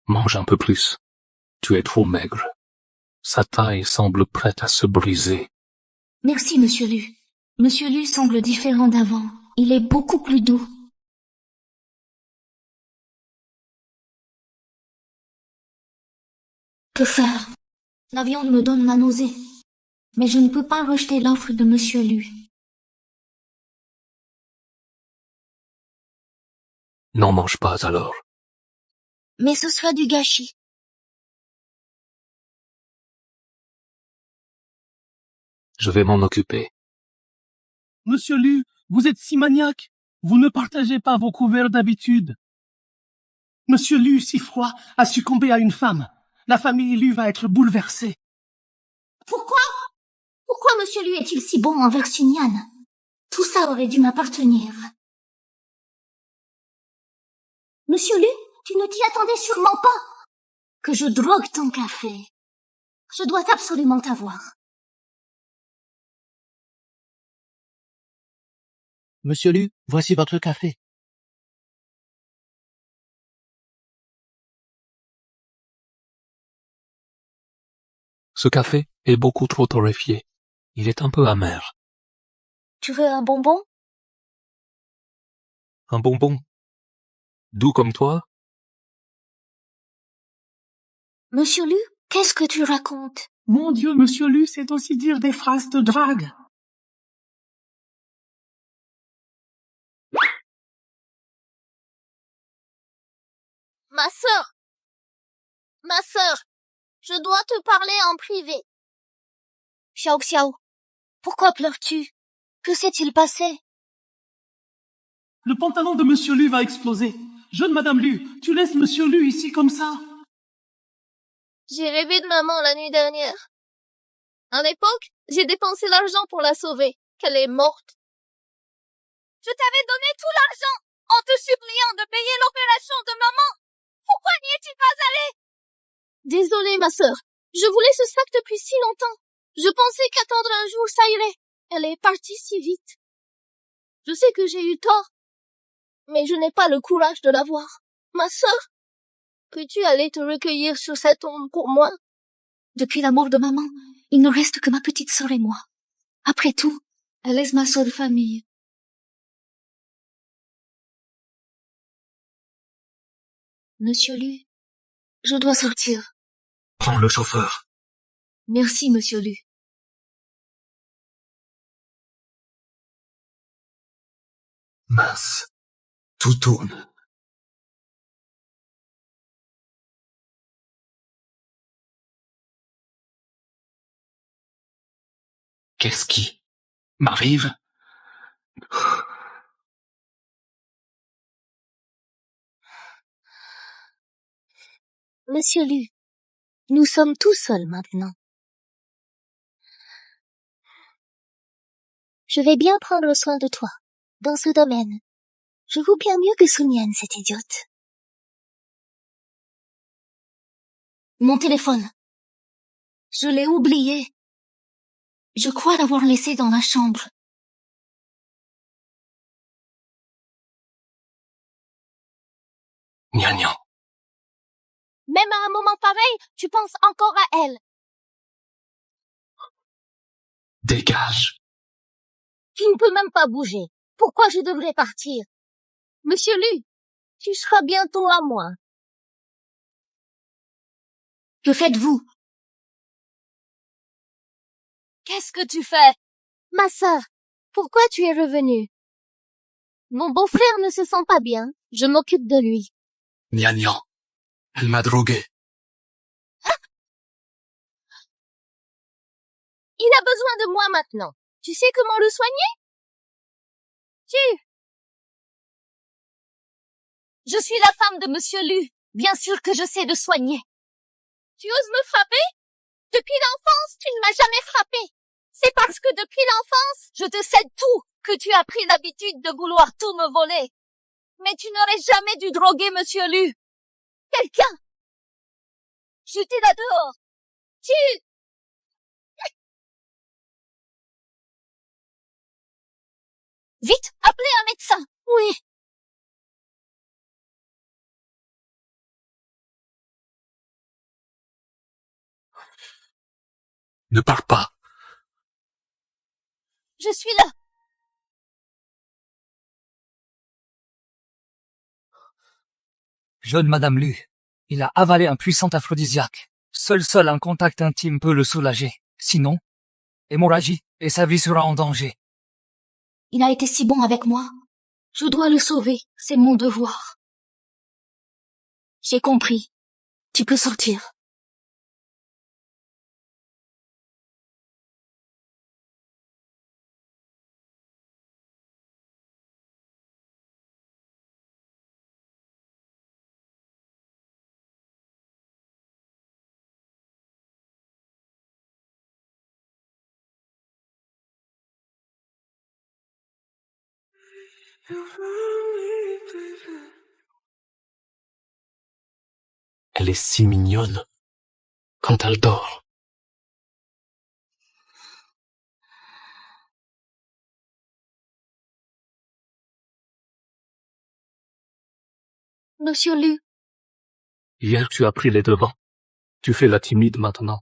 Mange un peu plus. Tu es trop maigre. Sa taille semble prête à se briser. Merci, Monsieur Lu. Monsieur Lu semble différent d'avant. Il est beaucoup plus doux. Que faire? La viande me donne la nausée. Mais je ne peux pas rejeter l'offre de Monsieur Lu. N'en mange pas alors. Mais ce serait du gâchis. Je vais m'en occuper. Monsieur Lu, vous êtes si maniaque. Vous ne partagez pas vos couverts d'habitude. Monsieur Lu, si froid, a succombé à une femme. La famille Lu va être bouleversée. Pourquoi Monsieur Lu est-il si bon envers Xinyan? Tout ça aurait dû m'appartenir. Monsieur Lu, tu ne t'y attendais sûrement pas. Que je drogue ton café. Je dois absolument t'avoir. Monsieur Lu, voici votre café. Ce café est beaucoup trop torréfié. Il est un peu amer. Tu veux un bonbon? Un bonbon? Doux comme toi? Monsieur Lu, qu'est-ce que tu racontes? Mon Dieu, Monsieur Lu, c'est aussi dire des phrases de drague. Ma sœur, je dois te parler en privé. Xiao Xiao, pourquoi pleures-tu? Que s'est-il passé? Le pantalon de Monsieur Lu va exploser. Jeune Madame Lu, tu laisses Monsieur Lu ici comme ça? J'ai rêvé de maman la nuit dernière. À l'époque, j'ai dépensé l'argent pour la sauver, qu'elle est morte. Je t'avais donné tout l'argent en te suppliant de payer l'opération de maman. Pourquoi n'y es-tu pas allé? Désolée, ma sœur. Je voulais ce sac depuis si longtemps. Je pensais qu'attendre un jour ça irait. Elle est partie si vite. Je sais que j'ai eu tort, mais je n'ai pas le courage de la voir. Ma sœur, peux-tu aller te recueillir sur cette tombe pour moi? Depuis la mort de maman, il ne reste que ma petite sœur et moi. Après tout, elle est ma seule famille. Monsieur Lu, je dois sortir. Prends le chauffeur. Merci, Monsieur Lu. Mince. Tout tourne. Qu'est-ce qui m'arrive? Monsieur Lu, nous sommes tout seuls maintenant. Je vais bien prendre soin de toi, dans ce domaine. Je vaux bien mieux que Sun-Yan, cette idiote. Mon téléphone. Je l'ai oublié. Je crois l'avoir laissé dans la chambre. Gnagnan. Même à un moment pareil, tu penses encore à elle. Dégage. Tu ne peux même pas bouger. Pourquoi je devrais partir? Monsieur Lu, Tu seras bientôt à moi. Que faites-vous? qu'est-ce que tu fais? Ma sœur, pourquoi tu es revenue? Mon beau-frère ne se sent pas bien. Je m'occupe de lui. Gnagnan. Elle m'a drogué. Il a besoin de moi maintenant. Tu sais comment le soigner? Je suis la femme de Monsieur Lu. Bien sûr que je sais de soigner. Tu oses me frapper? Depuis l'enfance, tu ne m'as jamais frappé. C'est parce que depuis l'enfance, je te cède tout, que tu as pris l'habitude de vouloir tout me voler. Mais tu n'aurais jamais dû droguer Monsieur Lu. Quelqu'un! Jetez-la dehors! Tu... Vite, appelez un médecin! Oui. Ne parle pas. Je suis là. Jeune Madame Lu, il a avalé un puissant aphrodisiaque. Seul un contact intime peut le soulager. Sinon, hémorragie, et sa vie sera en danger. Il a été si bon avec moi. Je dois le sauver, c'est mon devoir. J'ai compris. Tu peux sortir. Elle est si mignonne quand elle dort. Monsieur Lu, Hier, tu as pris les devants. Tu fais la timide maintenant.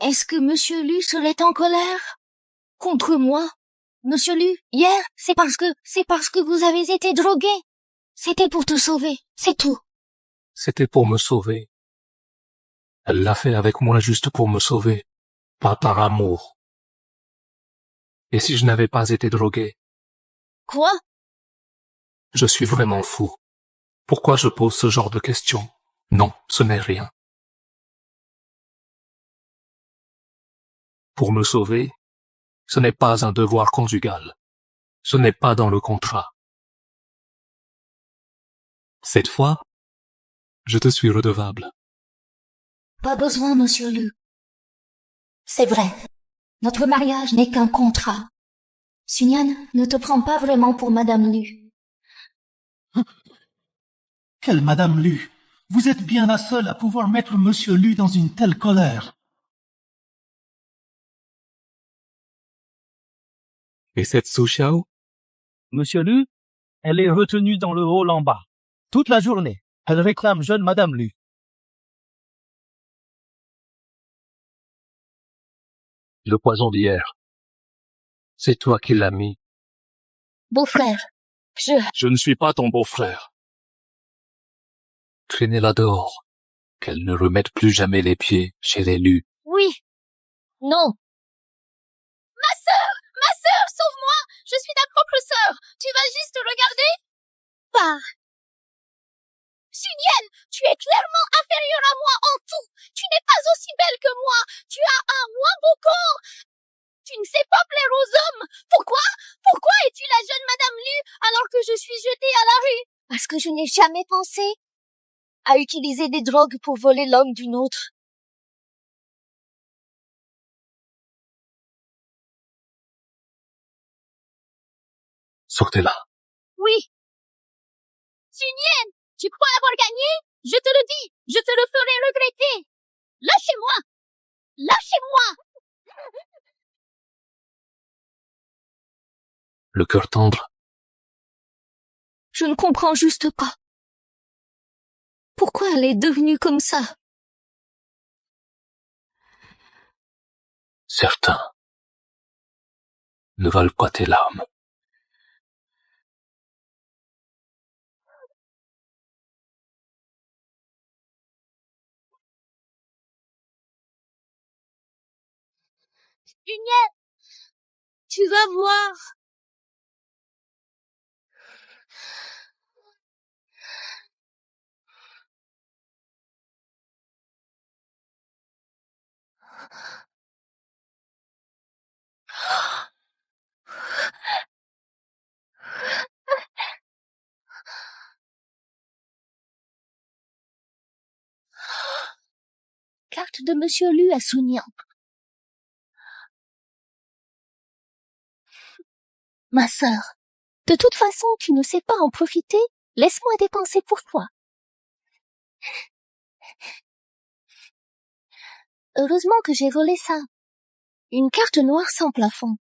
Est-ce que Monsieur Lu serait en colère? Contre moi? Monsieur Lu, hier, c'est parce que vous avez été drogué. C'était pour te sauver, c'est tout. C'était pour me sauver. Elle l'a fait avec moi juste pour me sauver, pas par amour. Et si je n'avais pas été drogué? Quoi? Je suis vraiment fou. Pourquoi je pose ce genre de questions? Non, ce n'est rien. Pour me sauver, ce n'est pas un devoir conjugal. Ce n'est pas dans le contrat. Cette fois, je te suis redevable. Pas besoin, Monsieur Lu. C'est vrai. Notre mariage n'est qu'un contrat. Sunyan, ne te prends pas vraiment pour Madame Lu. Quelle Madame Lu? Vous êtes bien la seule à pouvoir mettre Monsieur Lu dans une telle colère. Et cette Su Xiao? Monsieur Lu, elle est retenue dans le hall en bas. Toute la journée, elle réclame jeune Madame Lu. Le poison d'hier. C'est toi qui l'as mis. Beau-frère, Je ne suis pas ton beau-frère. Traînez-la dehors. Qu'elle ne remette plus jamais les pieds chez les Lu. Oui. Non. Ma sœur, sauve-moi! Je suis ta propre sœur! Tu vas juste regarder? Pas. Sunyan, tu es clairement inférieure à moi en tout. Tu n'es pas aussi belle que moi. Tu as un moins beau corps. Tu ne sais pas plaire aux hommes. Pourquoi es-tu la jeune Madame Lu alors que je suis jetée à la rue? parce que je n'ai jamais pensé à utiliser des drogues pour voler l'homme d'une autre. Sortez-la. Oui. Sunyan, tu crois avoir gagné? Je te le dis, je te le ferai regretter. Lâchez-moi! Lâchez-moi! Le cœur tendre. Je ne comprends juste pas. Pourquoi elle est devenue comme ça? Certains ne valent pas tes larmes. Sunyan, tu vas voir. Carte de Monsieur Lu à Sunyan. Ma sœur, De toute façon, tu ne sais pas en profiter. Laisse-moi dépenser pour toi. heureusement que j'ai volé ça. Une carte noire sans plafond.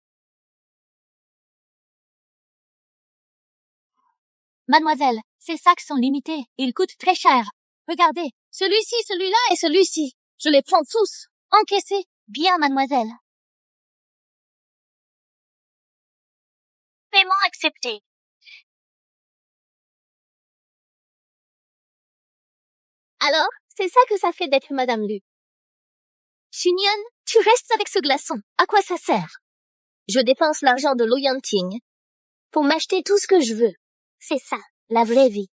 Mademoiselle, ces sacs sont limités. Ils coûtent très cher. Regardez. Celui-ci, celui-là et celui-ci. Je les prends tous. Encaissez. Bien, mademoiselle. Paiement accepté. Alors, c'est ça que ça fait d'être Madame Lu. Xunian, tu restes avec ce glaçon. À quoi ça sert? Je dépense l'argent de Lo Yanting pour m'acheter tout ce que je veux. C'est ça, la vraie vie.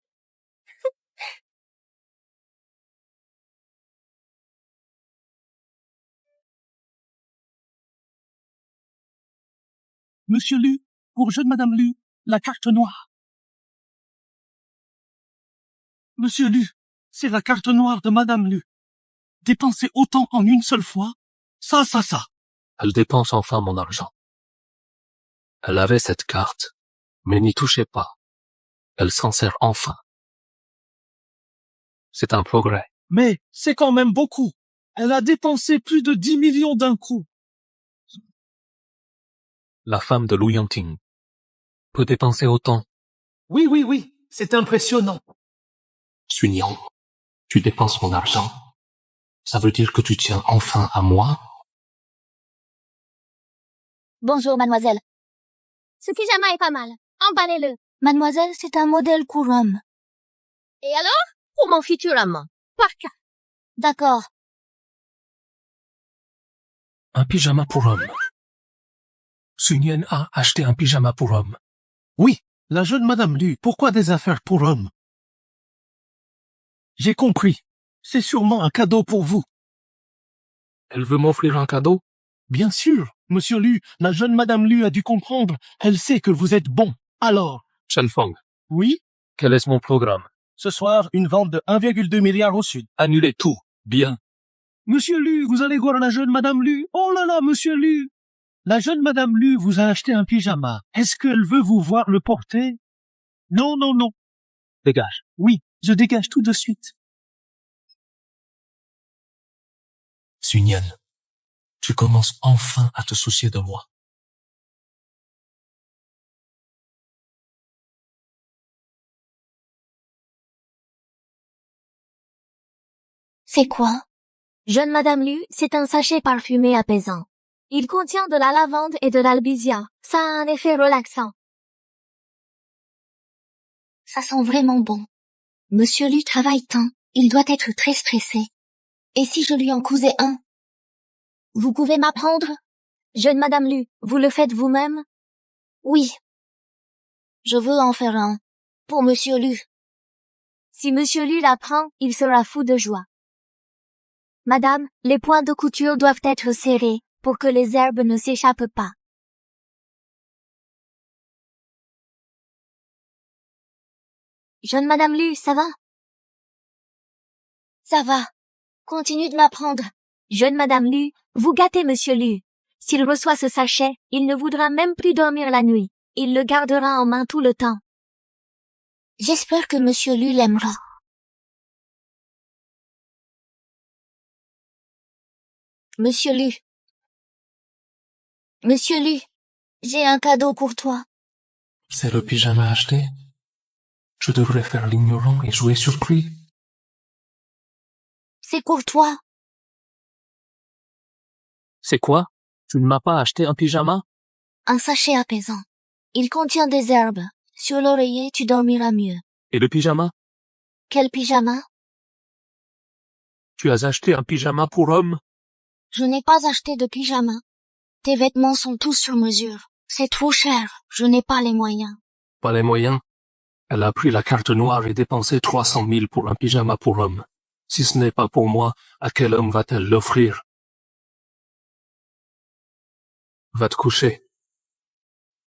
Monsieur Lu, pour jeune Madame Lu, la carte noire. Monsieur Lu, c'est la carte noire de Madame Lu. Dépenser autant en une seule fois, ça. Elle dépense enfin mon argent. Elle avait cette carte, mais n'y touchez pas. Elle s'en sert enfin. C'est un progrès. Mais c'est quand même beaucoup. Elle a dépensé plus de 10 millions d'un coup. La femme de Lu Yanting peut dépenser autant. Oui, c'est impressionnant. Xunian, tu dépenses mon argent. Ça veut dire que tu tiens enfin à moi? Bonjour, mademoiselle. Ce pyjama est pas mal. Emballez-le. Mademoiselle, c'est un modèle pour homme. Et alors? Pour mon futur amant. Par cas. D'accord. Un pyjama pour homme. Xunian a acheté un pyjama pour homme. Oui, la jeune Madame Lu, pourquoi des affaires pour hommes? J'ai compris. C'est sûrement un cadeau pour vous. Elle veut m'offrir un cadeau? Bien sûr, Monsieur Lu, la jeune Madame Lu a dû comprendre. Elle sait que vous êtes bon. Alors? Chen Feng, Oui? quel est mon programme? Ce soir, une vente de 1,2 milliard au sud. Annulez tout. Bien. Monsieur Lu, vous allez voir la jeune Madame Lu. Oh là là, Monsieur Lu. La jeune Madame Lu vous a acheté un pyjama. Est-ce qu'elle veut vous voir le porter? Non. Dégage. Oui, je dégage tout de suite. Xunian, tu commences enfin à te soucier de moi. C'est quoi? Jeune Madame Lu, c'est un sachet parfumé apaisant. Il contient de la lavande et de l'albizia. Ça a un effet relaxant. Ça sent vraiment bon. Monsieur Lu travaille tant. Il doit être très stressé. Et si je lui en cousais un? Vous pouvez m'apprendre? Jeune Madame Lu, vous le faites vous-même? Oui. Je veux en faire un. Pour Monsieur Lu. Si Monsieur Lu l'apprend, il sera fou de joie. Madame, les points de couture doivent être serrés pour que les herbes ne s'échappent pas. Jeune Madame Lu, ça va? Ça va. Continue de m'apprendre. Jeune Madame Lu, vous gâtez Monsieur Lu. S'il reçoit ce sachet, il ne voudra même plus dormir la nuit. Il le gardera en main tout le temps. J'espère que Monsieur Lu l'aimera. Monsieur Lu. Monsieur Lu, j'ai un cadeau pour toi. C'est le pyjama acheté? Je devrais faire l'ignorant et jouer surpris. C'est pour toi. C'est quoi? Tu ne m'as pas acheté un pyjama? Un sachet apaisant. Il contient des herbes. Sur l'oreiller, tu dormiras mieux. Et le pyjama? Quel pyjama? Tu as acheté un pyjama pour homme? Je n'ai pas acheté de pyjama. Tes vêtements sont tous sur mesure. C'est trop cher. Je n'ai pas les moyens. Pas les moyens? Elle a pris la carte noire et dépensé 300 000 pour un pyjama pour homme. Si ce n'est pas pour moi, à quel homme va-t-elle l'offrir? Va te coucher.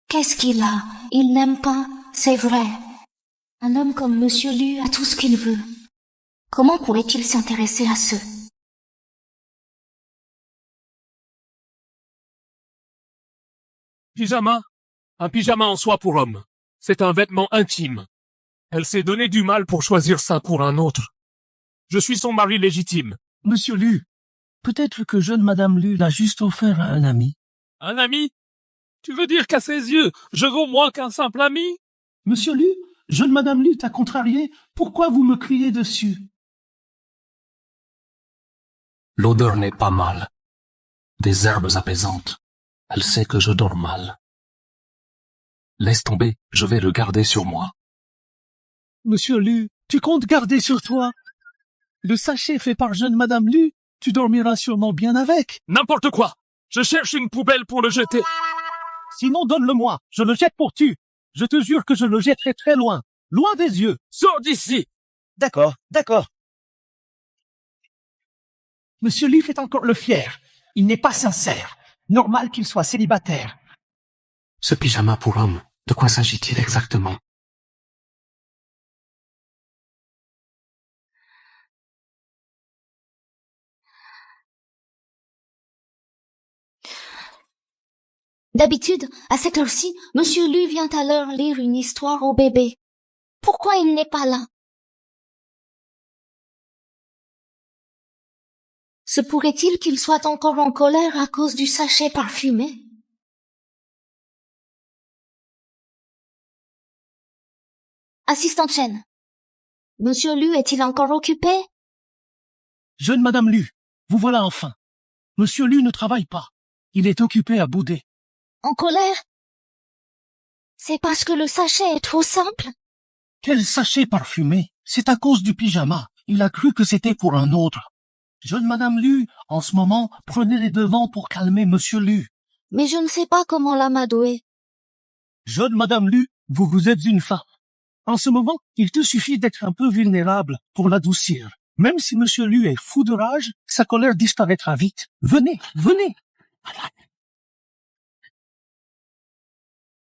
Qu'est-ce qu'il a? Il n'aime pas, c'est vrai. Un homme comme Monsieur Lu a tout ce qu'il veut. Comment pourrait-il s'intéresser à ce? Pyjama? Un pyjama en soie pour homme. C'est un vêtement intime. Elle s'est donné du mal pour choisir ça pour un autre. Je suis son mari légitime. Monsieur Lu, peut-être que jeune Madame Lu l'a juste offert à un ami. Un ami? Tu veux dire qu'à ses yeux, je vaux moins qu'un simple ami? Monsieur Lu, jeune Madame Lu t'a contrarié, pourquoi vous me criez dessus? L'odeur n'est pas mal. Des herbes apaisantes. Elle sait que je dors mal. Laisse tomber, je vais le garder sur moi. Monsieur Lu, tu comptes garder sur toi? Le sachet fait par jeune Madame Lu, tu dormiras sûrement bien avec. N'importe quoi! Je cherche une poubelle pour le jeter. Sinon donne-le-moi, je le jette pour tu. Je te jure que je le jetterai très loin, loin des yeux. Sors d'ici! D'accord, d'accord. Monsieur Lu fait encore le fier. Il n'est pas sincère. Normal qu'il soit célibataire. Ce pyjama pour homme, de quoi s'agit-il exactement? D'habitude, à cette heure-ci, Monsieur Lu vient à l'heure lire une histoire au bébé. Pourquoi il n'est pas là? Se pourrait-il qu'il soit encore en colère à cause du sachet parfumé? Assistante Chen. Monsieur Lu est-il encore occupé? Jeune Madame Lu, vous voilà enfin. Monsieur Lu ne travaille pas. Il est occupé à bouder. En colère? C'est parce que le sachet est trop simple? Quel sachet parfumé? C'est à cause du pyjama. Il a cru que c'était pour un autre. Jeune Madame Lu, en ce moment, prenez les devants pour calmer Monsieur Lu. Mais je ne sais pas comment l'amadouer. Jeune Madame Lu, vous êtes une femme. En ce moment, il te suffit d'être un peu vulnérable pour l'adoucir. Même si Monsieur Lu est fou de rage, sa colère disparaîtra vite. Venez, venez.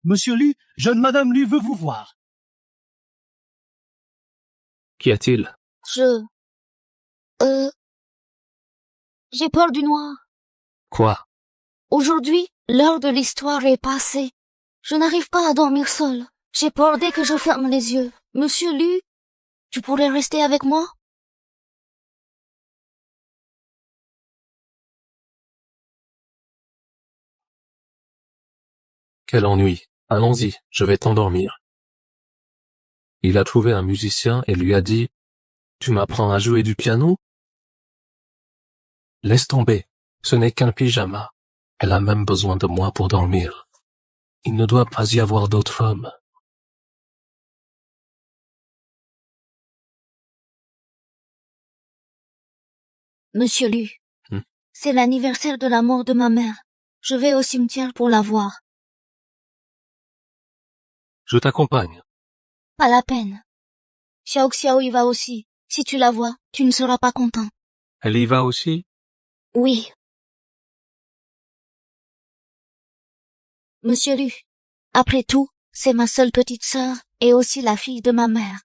Monsieur Lu, jeune Madame Lu veut vous voir. Qu'y a-t-il? J'ai peur du noir. Quoi? Aujourd'hui, l'heure de l'histoire est passée. Je n'arrive pas à dormir seule. J'ai peur dès que je ferme les yeux. Monsieur Lu, tu pourrais rester avec moi? Quel ennui. Allons-y, je vais t'endormir. Il a trouvé un musicien et lui a dit « Tu m'apprends à jouer du piano ?» Laisse tomber, ce n'est qu'un pyjama. Elle a même besoin de moi pour dormir. Il ne doit pas y avoir d'autre homme. Monsieur Lu, c'est l'anniversaire de la mort de ma mère. Je vais au cimetière pour la voir. Je t'accompagne. Pas la peine. Xiao Xiao y va aussi. Si tu la vois, tu ne seras pas content. Elle y va aussi? Oui. Monsieur Lu, après tout, c'est ma seule petite sœur et aussi la fille de ma mère.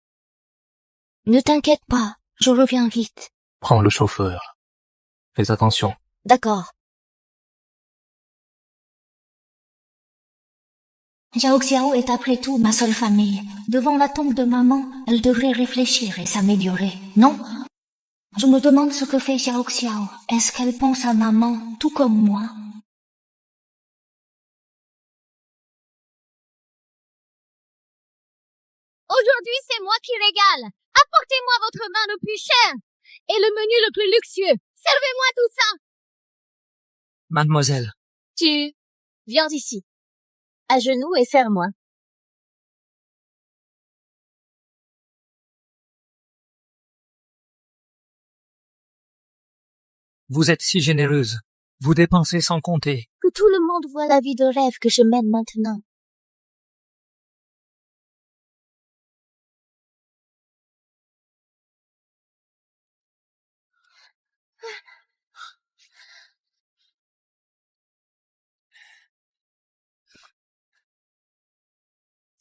Ne t'inquiète pas, je reviens vite. Prends le chauffeur. Fais attention. D'accord. Xiao Xiao est après tout ma seule famille. Devant la tombe de maman, elle devrait réfléchir et s'améliorer, non? Je me demande ce que fait Xiao Xiao. Est-ce qu'elle pense à maman tout comme moi? Aujourd'hui, c'est moi qui régale. Apportez-moi votre vin le plus cher et le menu le plus luxueux. Servez-moi tout ça. Mademoiselle. Tu viens ici. À genoux et serre-moi. Vous êtes si généreuse. Vous dépensez sans compter. Que tout le monde voit la vie de rêve que je mène maintenant.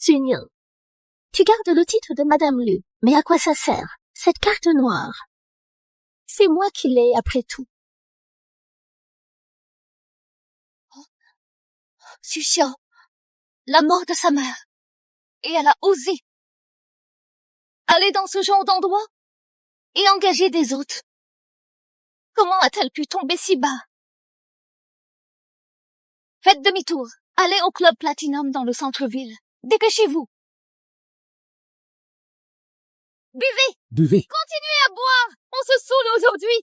Sunil, tu gardes le titre de Madame Lu, mais à quoi ça sert, cette carte noire? C'est moi qui l'ai, après tout. Xuxiao, la mort de sa mère. Et elle a osé aller dans ce genre d'endroit et engager des autres. Comment a-t-elle pu tomber si bas? Faites demi-tour. Allez au Club Platinum dans le centre-ville. Dépêchez-vous. Buvez! Buvez. Continuez à boire. On se saoule aujourd'hui.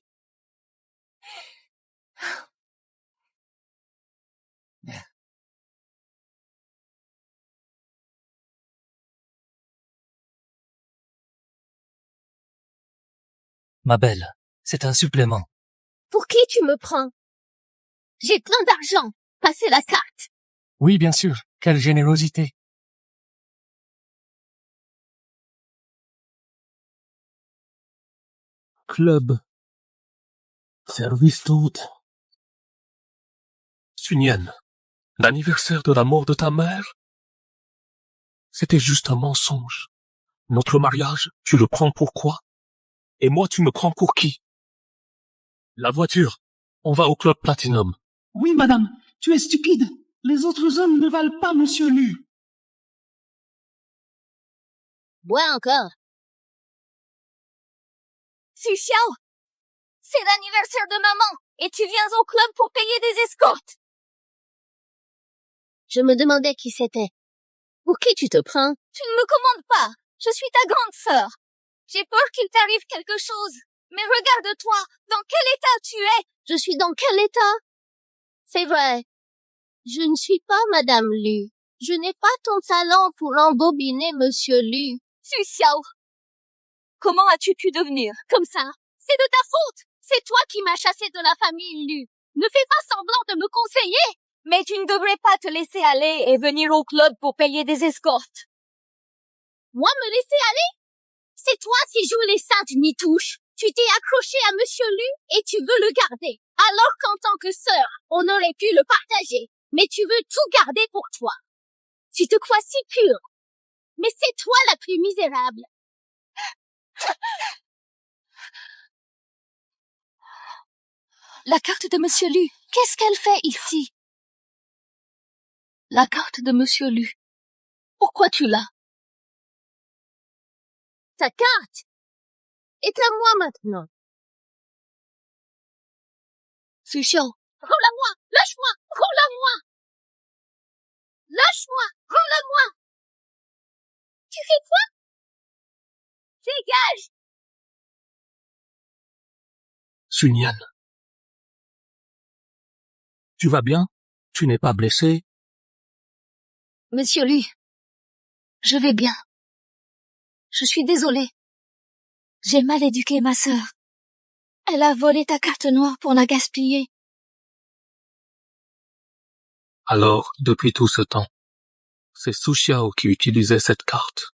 Ma belle, c'est un supplément. Pour qui tu me prends? J'ai plein d'argent. Passez la carte. Oui, bien sûr. Quelle générosité. Club. Service toute. Sunyan, l'anniversaire de la mort de ta mère? C'était juste un mensonge. Notre mariage, tu le prends pour quoi? Et moi, tu me prends pour qui? La voiture. On va au Club Platinum. Oui, madame, tu es stupide. Les autres hommes ne valent pas Monsieur Lu. Bois encore. Su Xiao, c'est l'anniversaire de maman et tu viens au club pour payer des escortes. Je me demandais qui c'était. Pour qui tu te prends? Tu ne me commandes pas. Je suis ta grande sœur. J'ai peur qu'il t'arrive quelque chose. Mais regarde-toi, dans quel état tu es? Je suis dans quel état? C'est vrai. Je ne suis pas Madame Lu. Je n'ai pas ton talent pour embobiner Monsieur Lu. Su Xiao, comment as-tu pu devenir comme ça? C'est de ta faute. C'est toi qui m'as chassé de la famille Lu. Ne fais pas semblant de me conseiller. Mais tu ne devrais pas te laisser aller et venir au club pour payer des escortes. Moi me laisser aller? C'est toi qui joues les saintes nitouches. Tu t'es accroché à Monsieur Lu et tu veux le garder. Alors qu'en tant que sœur, on aurait pu le partager. Mais tu veux tout garder pour toi. Tu te crois si pure. Mais c'est toi la plus misérable. La carte de Monsieur Lu, qu'est-ce qu'elle fait ici? La carte de Monsieur Lu. Pourquoi tu l'as? Ta carte est à moi maintenant. Su Xiao, Rends-la-moi! Lâche-moi! Rends-la-moi! Lâche-moi! Rends-la-moi! Tu fais quoi? Dégage! Sunyan. Tu vas bien? Tu n'es pas blessé? Monsieur Lu, je vais bien. Je suis désolée. J'ai mal éduqué ma sœur. Elle a volé ta carte noire pour la gaspiller. Alors, depuis tout ce temps, c'est Su Xiao qui utilisait cette carte.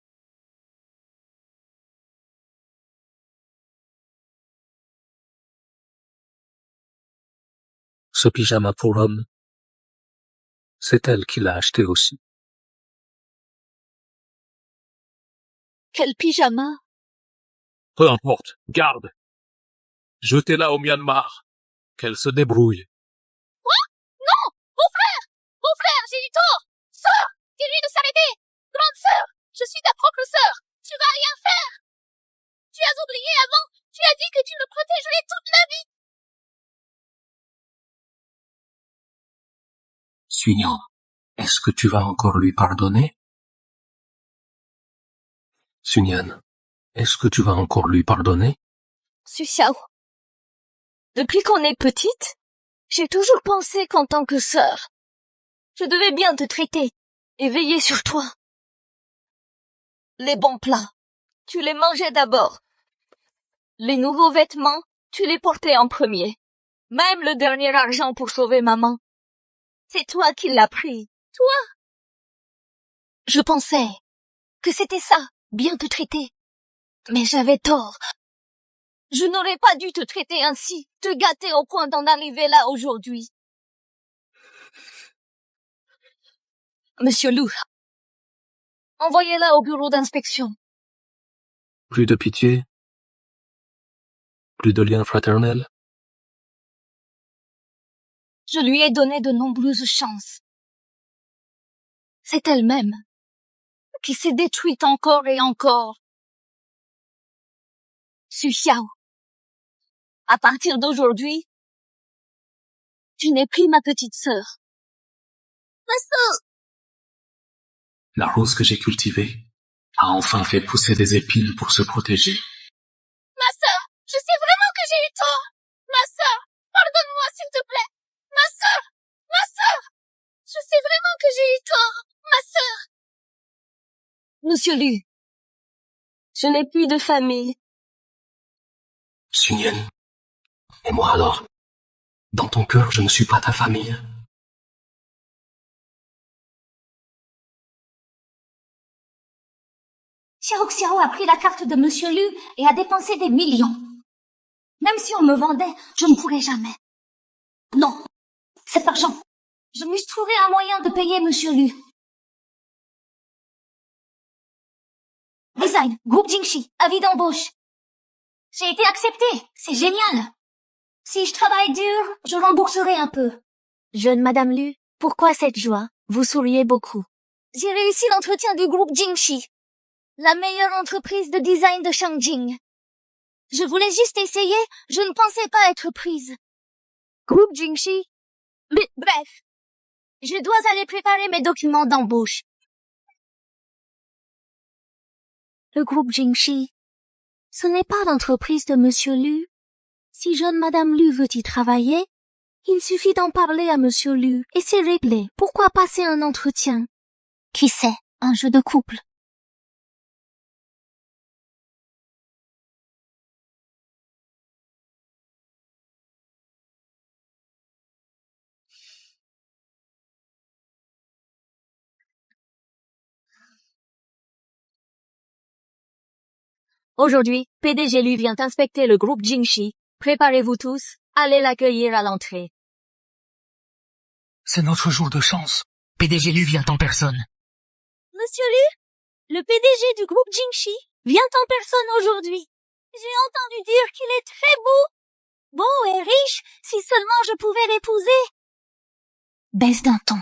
Ce pyjama pour homme, c'est elle qui l'a acheté aussi. Quel pyjama? Peu importe, garde. Jetez-la au Myanmar. Qu'elle se débrouille. Quoi? Non! Mon frère, j'ai eu tort! Sœur, dis-lui de s'arrêter! Grande sœur, je suis ta propre sœur! Tu vas rien faire! Tu as oublié avant! Tu as dit que tu me protégerais toute la vie! Sunyan, est-ce que tu vas encore lui pardonner? Sunyan, est-ce que tu vas encore lui pardonner? Su Xiao, depuis qu'on est petite, j'ai toujours pensé qu'en tant que sœur, je devais bien te traiter et veiller sur toi. Les bons plats, tu les mangeais d'abord. Les nouveaux vêtements, tu les portais en premier. Même le dernier argent pour sauver maman, c'est toi qui l'as pris. Toi? Je pensais que c'était ça, bien te traiter. Mais j'avais tort. Je n'aurais pas dû te traiter ainsi, te gâter au point d'en arriver là aujourd'hui. Monsieur Lu, envoyez-la au bureau d'inspection. Plus de pitié? Plus de lien fraternel? Je lui ai donné de nombreuses chances. C'est elle-même qui s'est détruite encore et encore. Xu Xiao, à partir d'aujourd'hui, tu n'es plus ma petite sœur. Ma sœur! La rose que j'ai cultivée a enfin fait pousser des épines pour se protéger. Ma sœur, je sais vraiment que j'ai eu tort. Ma sœur, pardonne-moi s'il te plaît. Ma sœur, je sais vraiment que j'ai eu tort. Ma sœur. Monsieur Lu, je n'ai plus de famille. Sun Yan. Et moi alors? Dans ton cœur, je ne suis pas ta famille. Xiao Xiao a pris la carte de Monsieur Lu et a dépensé des millions. Même si on me vendait, je ne pourrais jamais. Non, cet argent, je m'eusse trouvé un moyen de payer Monsieur Lu. Design, groupe Jingxi, avis d'embauche. J'ai été acceptée, c'est génial. Si je travaille dur, je rembourserai un peu. Jeune Madame Lu, pourquoi cette joie? Vous souriez beaucoup. J'ai réussi l'entretien du groupe Jingxi, la meilleure entreprise de design de Shangjing. Je voulais juste essayer, je ne pensais pas être prise. Groupe Jingxi? Mais bref, je dois aller préparer mes documents d'embauche. Le groupe Jingxi, ce n'est pas l'entreprise de Monsieur Lu. Si jeune Madame Lu veut y travailler, il suffit d'en parler à Monsieur Lu et c'est réglé. Pourquoi passer un entretien? Qui sait, un jeu de couple. Aujourd'hui, PDG Lu vient inspecter le groupe Jingxi. Préparez-vous tous, allez l'accueillir à l'entrée. C'est notre jour de chance. PDG Lu vient en personne. Monsieur Lu, le PDG du groupe Jingxi vient en personne aujourd'hui. J'ai entendu dire qu'il est très beau et riche, si seulement je pouvais l'épouser. Baisse d'un ton.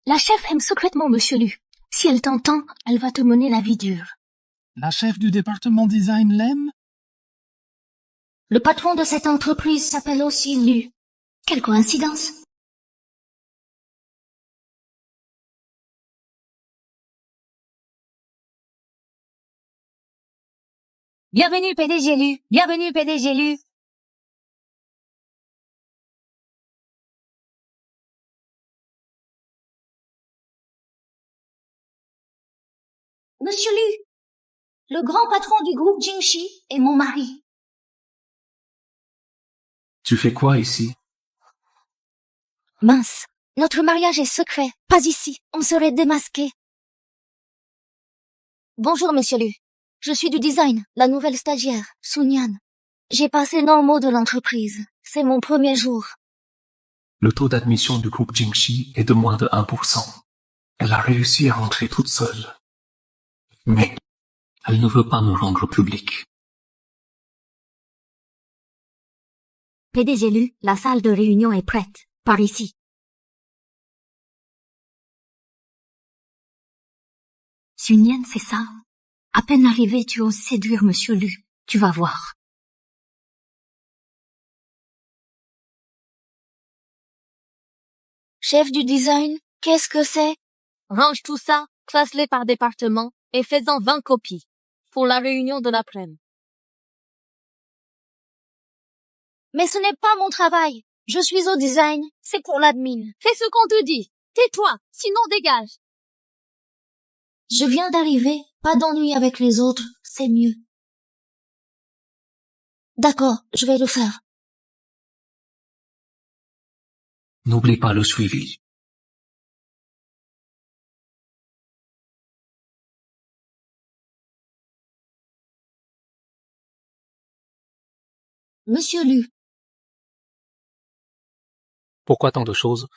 La chef aime secrètement Monsieur Lu. Si elle t'entend, elle va te mener la vie dure. La chef du département design l'aime? Le patron de cette entreprise s'appelle aussi Lu. Quelle coïncidence. Bienvenue PDG Lu, bienvenue PDG Lu. Monsieur Lu, le grand patron du groupe Jingxi est mon mari. Tu fais quoi ici? Mince, notre mariage est secret, pas ici, on serait démasqué. Bonjour Monsieur Lu, je suis du design, la nouvelle stagiaire, Sun Yan. J'ai passé normaux de l'entreprise, c'est mon premier jour. Le taux d'admission du groupe Jingxi est de moins de 1%. Elle a réussi à rentrer toute seule. Mais elle ne veut pas me rendre public. PDG Lu, la salle de réunion est prête, par ici. Sun Yan, c'est ça. À peine arrivé, tu oses séduire Monsieur Lu. Tu vas voir. Chef du design, qu'est-ce que c'est? Range tout ça, classe-les par département et fais-en 20 copies pour la réunion de l'après-midi. Mais ce n'est pas mon travail. Je suis au design, c'est pour l'admin. Fais ce qu'on te dit. Tais-toi, sinon dégage. Je viens d'arriver, pas d'ennui avec les autres, c'est mieux. D'accord, je vais le faire. N'oublie pas le suivi. Monsieur Lu. Pourquoi tant de choses?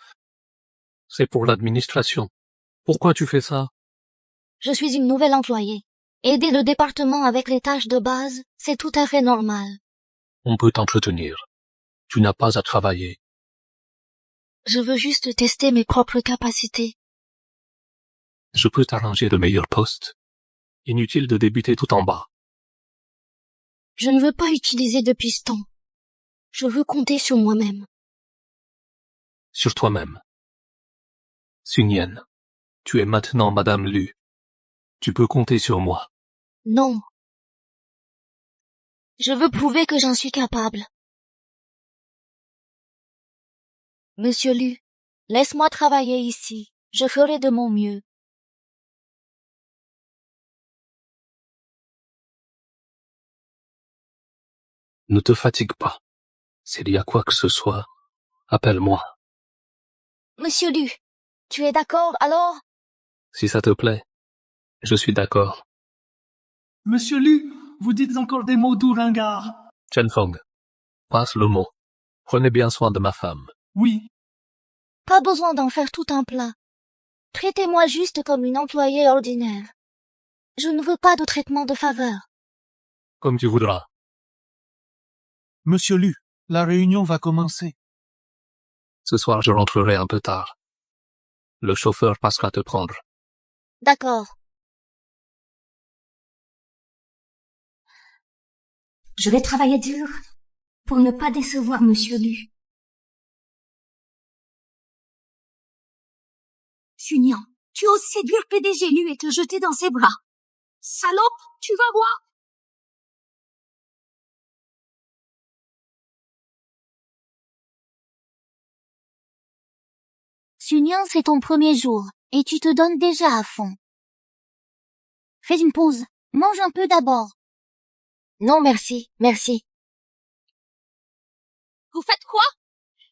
C'est pour l'administration. Pourquoi tu fais ça? Je suis une nouvelle employée. Aider le département avec les tâches de base, c'est tout à fait normal. On peut t'entretenir. Tu n'as pas à travailler. Je veux juste tester mes propres capacités. Je peux t'arranger de meilleurs postes. Inutile de débuter tout en bas. Je ne veux pas utiliser de piston. Je veux compter sur moi-même. Sur toi-même. Sun, tu es maintenant Madame Lu. Tu peux compter sur moi. Non. Je veux prouver que j'en suis capable. Monsieur Lu, laisse-moi travailler ici. Je ferai de mon mieux. Ne te fatigue pas. S'il y a quoi que ce soit, appelle-moi. Monsieur Lu, tu es d'accord alors? Si ça te plaît, je suis d'accord. Monsieur Lu, vous dites encore des mots doux ringards. Chenfeng, passe le mot. Prenez bien soin de ma femme. Oui. Pas besoin d'en faire tout un plat. Traitez-moi juste comme une employée ordinaire. Je ne veux pas de traitement de faveur. Comme tu voudras. Monsieur Lu, la réunion va commencer. Ce soir, je rentrerai un peu tard. Le chauffeur passera te prendre. D'accord. Je vais travailler dur pour ne pas décevoir Monsieur Lu. Sun, tu oses séduire PDG Lu et te jeter dans ses bras. Salope, tu vas voir. Sun, c'est ton premier jour et tu te donnes déjà à fond. Fais une pause. Mange un peu d'abord. Non, merci, merci. Vous faites quoi?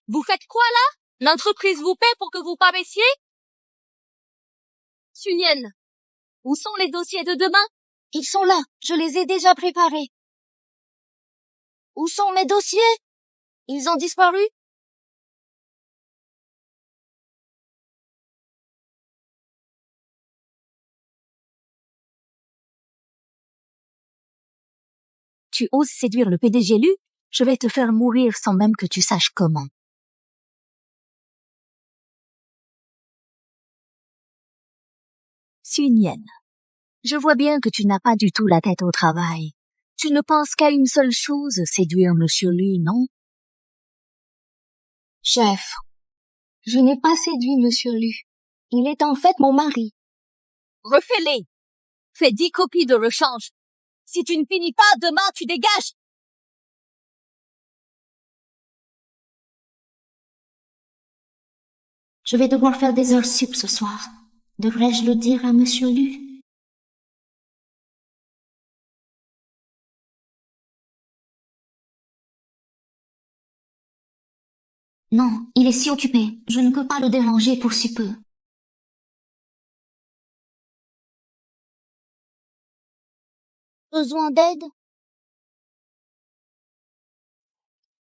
Vous faites quoi là? L'entreprise vous paie pour que vous paraissiez? Sun, où sont les dossiers de demain? Ils sont là, je les ai déjà préparés. Où sont mes dossiers? Ils ont disparu? Tu oses séduire le PDG Lu? Je vais te faire mourir sans même que tu saches comment. Sun, je vois bien que tu n'as pas du tout la tête au travail. Tu ne penses qu'à une seule chose, séduire Monsieur Lu, non? Chef, je n'ai pas séduit Monsieur Lu. Il est en fait mon mari. Refais-les. Fais 10 copies de rechange. Si tu ne finis pas, demain tu dégages. Je vais devoir faire des heures sup ce soir. Devrais-je le dire à Monsieur Lu? Non, il est si occupé. Je ne peux pas le déranger pour si peu. Besoin d'aide?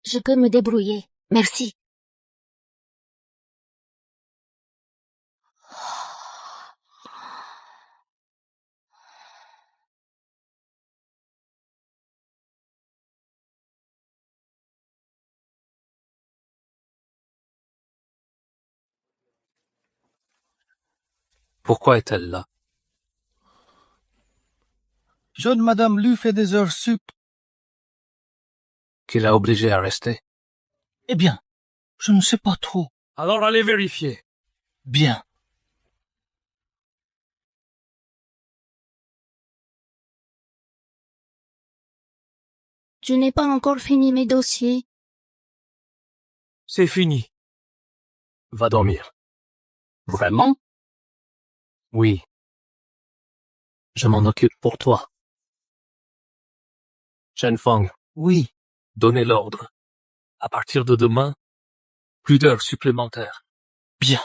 Je peux me débrouiller. Merci. Pourquoi est-elle là? Jeune Madame Lu fait des heures sup. Qui l'a obligée à rester? Eh bien, je ne sais pas trop. Alors allez vérifier. Bien. Je n'ai pas encore fini mes dossiers. C'est fini. Va dormir. Vraiment? Oui. Je m'en occupe pour toi. Chenfeng. Oui. Donnez l'ordre. À partir de demain, plus d'heures supplémentaires. Bien.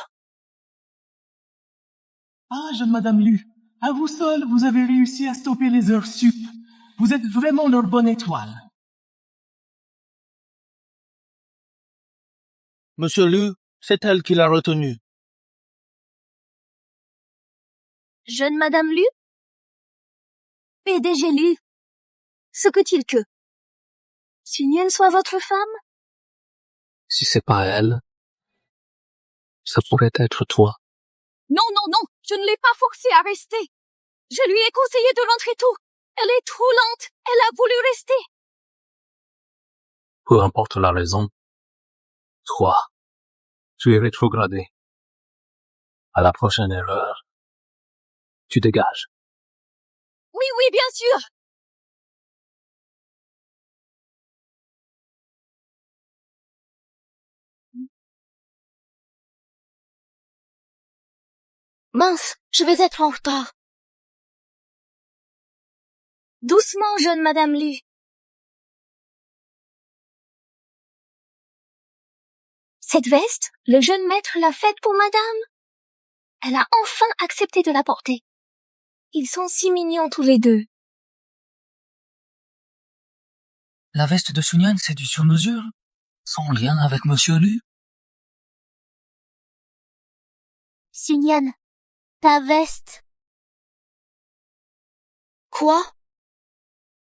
Ah, jeune Madame Lu, à vous seul, vous avez réussi à stopper les heures sup. Vous êtes vraiment leur bonne étoile. Monsieur Lu, c'est elle qui l'a retenu. Jeune Madame Lu? PDG Lu? Ce que-t-il que? Sun soit votre femme? Si c'est pas elle, ça pourrait être toi. Non, non, non, je ne l'ai pas forcée à rester. Je lui ai conseillé de rentrer tôt. Elle est trop lente. Elle a voulu rester. Peu importe la raison. Toi, tu es rétrogradé. À la prochaine erreur, tu dégages. Oui, oui, bien sûr. Mince, je vais être en retard. Doucement, jeune Madame Lu. Cette veste, le jeune maître l'a faite pour Madame. Elle a enfin accepté de la porter. Ils sont si mignons tous les deux. La veste de Sunyan, c'est du sur-mesure? Son lien avec Monsieur Lu? Sunyan, ta veste. Quoi?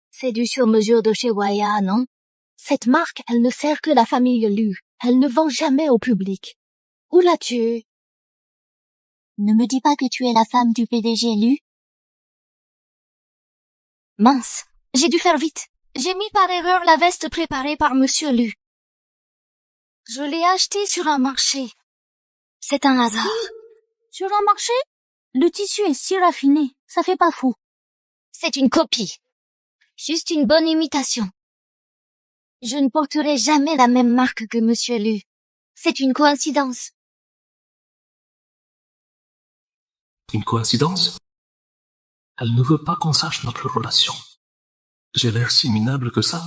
C'est du sur-mesure de chez Waya, non? Cette marque, elle ne sert que la famille Lu. Elle ne vend jamais au public. Où l'as-tu? Ne me dis pas que tu es la femme du PDG Lu. Mince, j'ai dû faire vite. J'ai mis par erreur la veste préparée par Monsieur Lu. Je l'ai achetée sur un marché. C'est un hasard. Sur un marché? Le tissu est si raffiné, ça fait pas fou. C'est une copie. Juste une bonne imitation. Je ne porterai jamais la même marque que Monsieur Lu. C'est une coïncidence. Une coïncidence? Elle ne veut pas qu'on sache notre relation. J'ai l'air si minable que ça.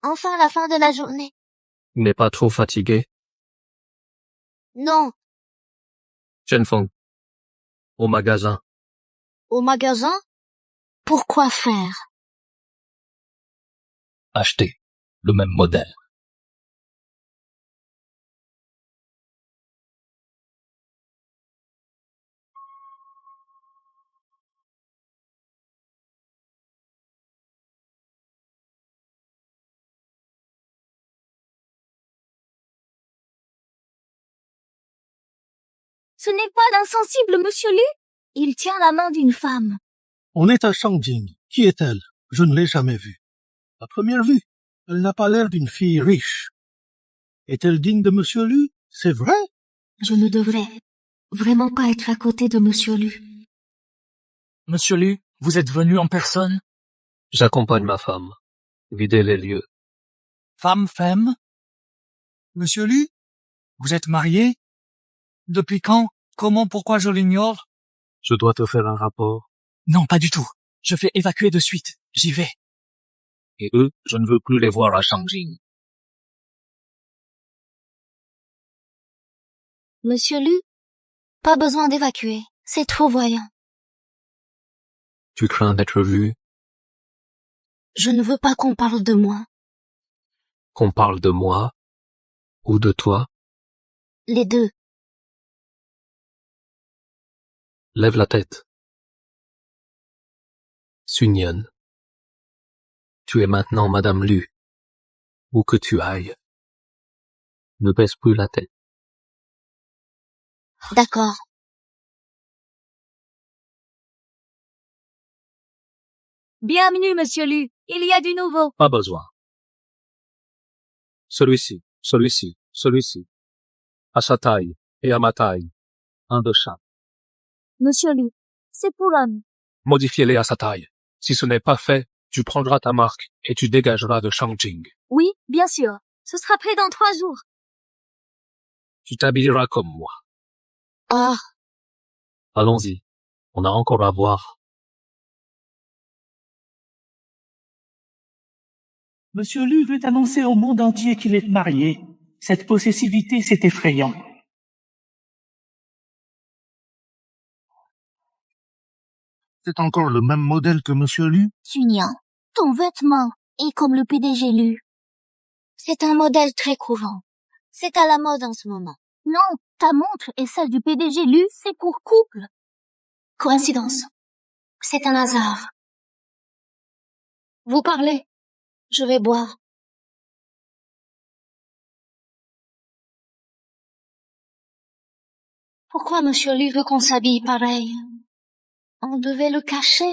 Enfin la fin de la journée. N'est pas trop fatigué? Non, Shenfeng. Au magasin. au magasin? Pourquoi faire? Acheter le même modèle. Ce n'est pas d'insensible, Monsieur Lu. Il tient la main d'une femme. On est à Shangjing. Qui est-elle? Je ne l'ai jamais vue. À première vue, elle n'a pas l'air d'une fille riche. Est-elle digne de Monsieur Lu? C'est vrai? Je ne devrais vraiment pas être à côté de Monsieur Lu. Monsieur Lu, vous êtes venu en personne? J'accompagne ma femme. Vider les lieux. Femme? Monsieur Lu, vous êtes marié? Depuis quand? Comment? Pourquoi je l'ignore? Je dois te faire un rapport. Non, pas du tout. Je fais évacuer de suite. J'y vais. Et eux, je ne veux plus les voir à Shangjing. Monsieur Lu, pas besoin d'évacuer. C'est trop voyant. Tu crains d'être vu? Je ne veux pas qu'on parle de moi. Qu'on parle de moi? Ou de toi? Les deux. Lève la tête. Sunyan. Tu es maintenant Madame Lu. Où que tu ailles. Ne baisse plus la tête. D'accord. Bienvenue, Monsieur Lu. Il y a du nouveau. Pas besoin. Celui-ci. À sa taille et à ma taille. Un de chaque. Monsieur Lu, c'est pour l'homme. Modifiez-les à sa taille. Si ce n'est pas fait, tu prendras ta marque et tu dégageras de Shangjing. Oui, bien sûr. Ce sera prêt dans 3 jours. Tu t'habilleras comme moi. Ah, Allons-y. On a encore à voir. Monsieur Lu veut annoncer au monde entier qu'il est marié. Cette possessivité, c'est effrayant. C'est encore le même modèle que Monsieur Lu? Sunyan, ton vêtement est comme le PDG Lu. C'est un modèle très courant. C'est à la mode en ce moment. Non, ta montre et celle du PDG Lu, c'est pour couple. Coïncidence. C'est un hasard. Vous parlez. Je vais boire. Pourquoi Monsieur Lu veut qu'on s'habille pareil? On devait le cacher.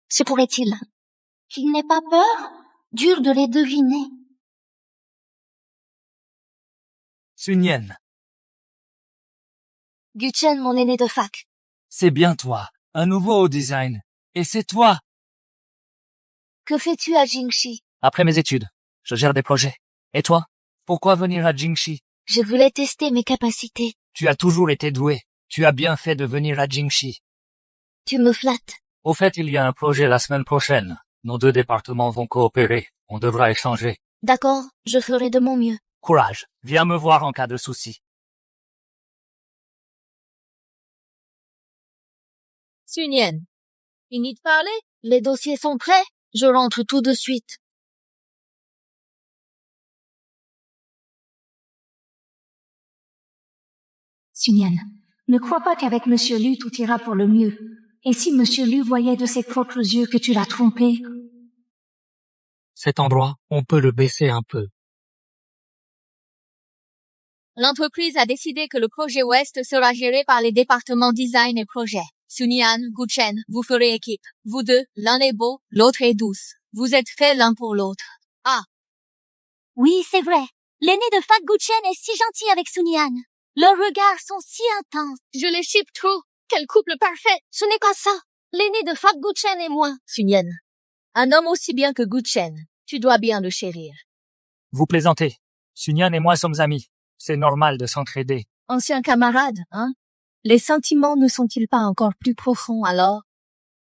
Se pourrait-il qu'il n'ait pas peur? Dur de les deviner. Sunyen, Guchen, mon aîné de fac. c'est bien toi. Un nouveau design. Et c'est toi. Que fais-tu à Jingxi? Après mes études, je gère des projets. Et toi? Pourquoi venir à Jingxi? Je voulais tester mes capacités. Tu as toujours été doué. Tu as bien fait de venir à Jingxi. Tu me flattes. Au fait, il y a un projet la semaine prochaine. Nos deux départements vont coopérer. On devra échanger. D'accord, je ferai de mon mieux. Courage. Viens me voir en cas de souci. Sunyen, fini de parler? Les dossiers sont prêts? Je rentre tout de suite. Sunyan, ne crois pas qu'avec Monsieur Lu tout ira pour le mieux. Et si Monsieur Lu voyait de ses propres yeux que tu l'as trompé? Cet endroit, on peut le baisser un peu. L'entreprise a décidé que le projet Ouest sera géré par les départements design et projet. Sunyan, Guchen, vous ferez équipe. Vous deux, l'un est beau, l'autre est douce. Vous êtes faits l'un pour l'autre. Ah. Oui, c'est vrai. L'aîné de fac Guchen est si gentil avec Sunyan. Leurs regards sont si intenses. Je les ship trop. Quel couple parfait. Ce n'est pas ça. L'aîné de fac Guchen et moi. Sunyen, un homme aussi bien que Guchen, tu dois bien le chérir. Vous plaisantez. Sunyan et moi sommes amis. C'est normal de s'entraider. Ancien camarade, hein? Les sentiments ne sont-ils pas encore plus profonds alors?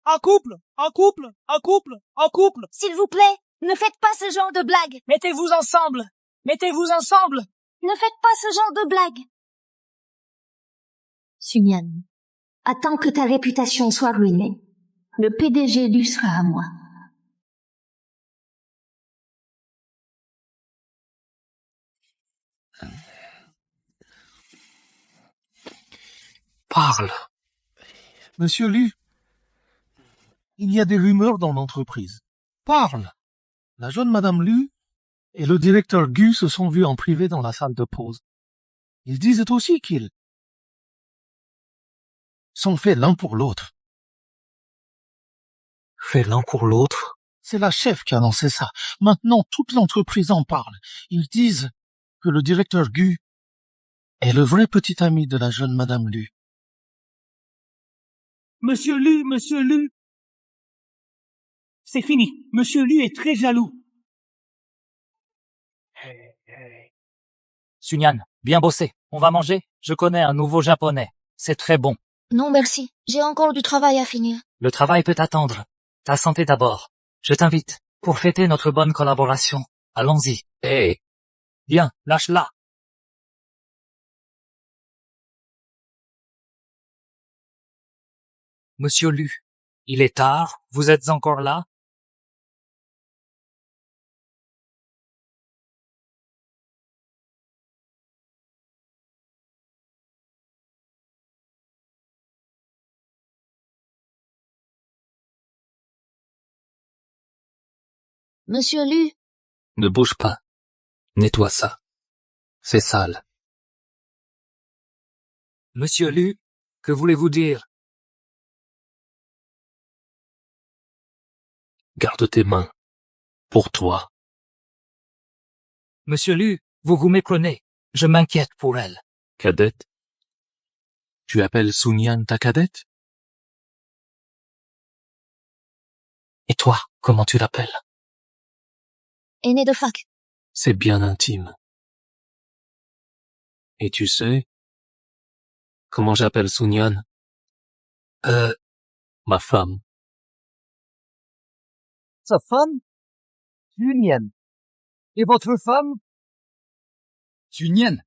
En couple, en couple, en couple, en couple. S'il vous plaît, ne faites pas ce genre de blague. Mettez-vous ensemble. Mettez-vous ensemble. Ne faites pas ce genre de blague. Sunyan, attends que ta réputation soit ruinée. Le PDG lui sera à moi. Parle. Monsieur Lu, il y a des rumeurs dans l'entreprise. Parle. La jeune Madame Lu et le directeur Gu se sont vus en privé dans la salle de pause. Ils disent aussi qu'ils sont faits l'un pour l'autre. Fait l'un pour l'autre. C'est la chef qui a lancé ça. Maintenant, toute l'entreprise en parle. Ils disent que le directeur Gu est le vrai petit ami de la jeune Madame Lu. Monsieur Lu. C'est fini. Monsieur Lu est très jaloux. Sunyan, bien bossé. On va manger? Je connais un nouveau japonais. C'est très bon. Non, merci. J'ai encore du travail à finir. Le travail peut attendre. Ta santé d'abord. Je t'invite. Pour fêter notre bonne collaboration. Allons-y. Hey. Bien, lâche-la. Monsieur Lu, il est tard. Vous êtes encore là? Monsieur Lu, Ne bouge pas. Nettoie ça. C'est sale. Monsieur Lu, que voulez-vous dire? Garde tes mains. Pour toi. Monsieur Lu, vous vous méprenez. Je m'inquiète pour elle. Cadette. Tu appelles Sunyan ta cadette? Et toi, comment tu l'appelles? aîné de fac. C'est bien intime. Et tu sais comment j'appelle Sunyan? Ma femme. Sa femme? Sunyan. Et votre femme? Sunyan,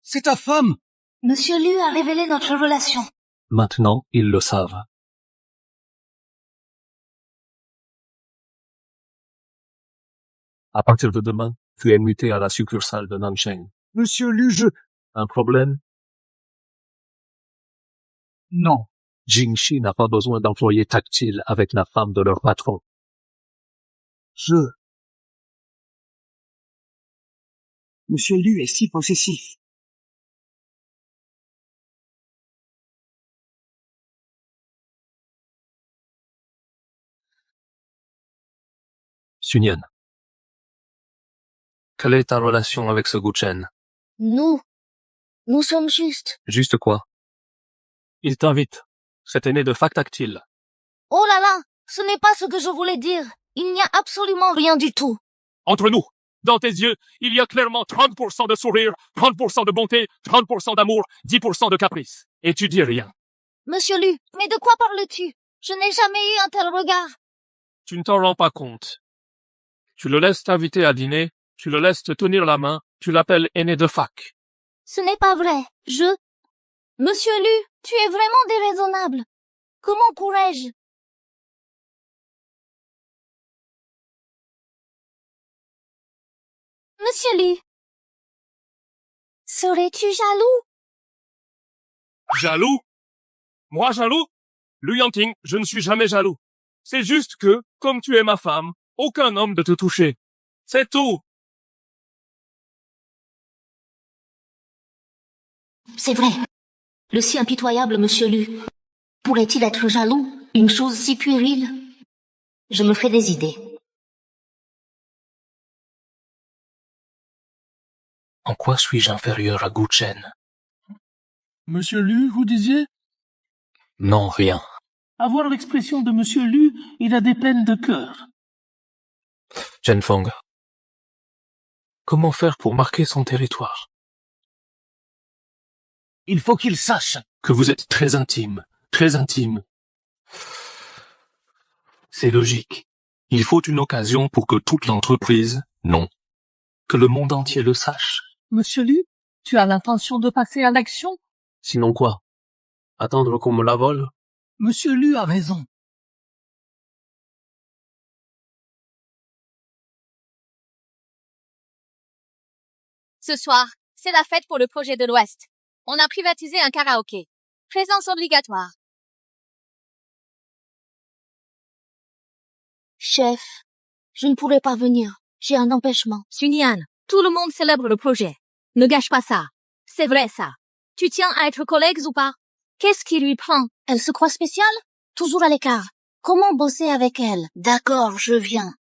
c'est ta femme! Monsieur Lu a révélé notre relation. Maintenant, ils le savent. À partir de demain, tu es muté à la succursale de Nancheng. Monsieur Lu, Un problème? Non. Jingxi n'a pas besoin d'employés tactiles avec la femme de leur patron. Monsieur Lu est si possessif. Sunyan. Quelle est ta relation avec ce Guchen? Nous sommes justes. Juste quoi? Il t'invite. Cet aîné de fac tactile. Oh là là, ce n'est pas ce que je voulais dire. Il n'y a absolument rien du tout. Entre nous, dans tes yeux, il y a clairement 30% de sourire, 30% de bonté, 30% d'amour, 10% de caprice. Et tu dis rien. Monsieur Lu, mais de quoi parles-tu? Je n'ai jamais eu un tel regard. Tu ne t'en rends pas compte. Tu le laisses t'inviter à dîner, tu le laisses te tenir la main, tu l'appelles aîné de fac. Ce n'est pas vrai. Monsieur Lu, tu es vraiment déraisonnable. Comment pourrais-je? Monsieur Lu, serais-tu jaloux? Jaloux? Moi jaloux? Lu Yangting, je ne suis jamais jaloux. C'est juste que, comme tu es ma femme, aucun homme ne te toucher. C'est tout. C'est vrai. Le si impitoyable Monsieur Lu. Pourrait-il être jaloux? Une chose si puérile? Je me fais des idées. En quoi suis-je inférieur à Guchen? Monsieur Lu, vous disiez? Non, rien. À voir l'expression de Monsieur Lu, il a des peines de cœur. Zhenfeng. Comment faire pour marquer son territoire? Il faut qu'il sache Que vous êtes très intime, très intime. C'est logique. Il faut une occasion pour que toute l'entreprise, non, que le monde entier le sache. Monsieur Lu, tu as l'intention de passer à l'action? Sinon quoi? Attendre qu'on me la vole? Monsieur Lu a raison. Ce soir, c'est la fête pour le projet de l'Ouest. On a privatisé un karaoké. Présence obligatoire. Chef, je ne pourrai pas venir. J'ai un empêchement. Sunyan, tout le monde célèbre le projet. Ne gâche pas ça. C'est vrai ça. Tu tiens à être collègues ou pas? Qu'est-ce qui lui prend? Elle se croit spéciale? Toujours à l'écart. Comment bosser avec elle? D'accord, je viens.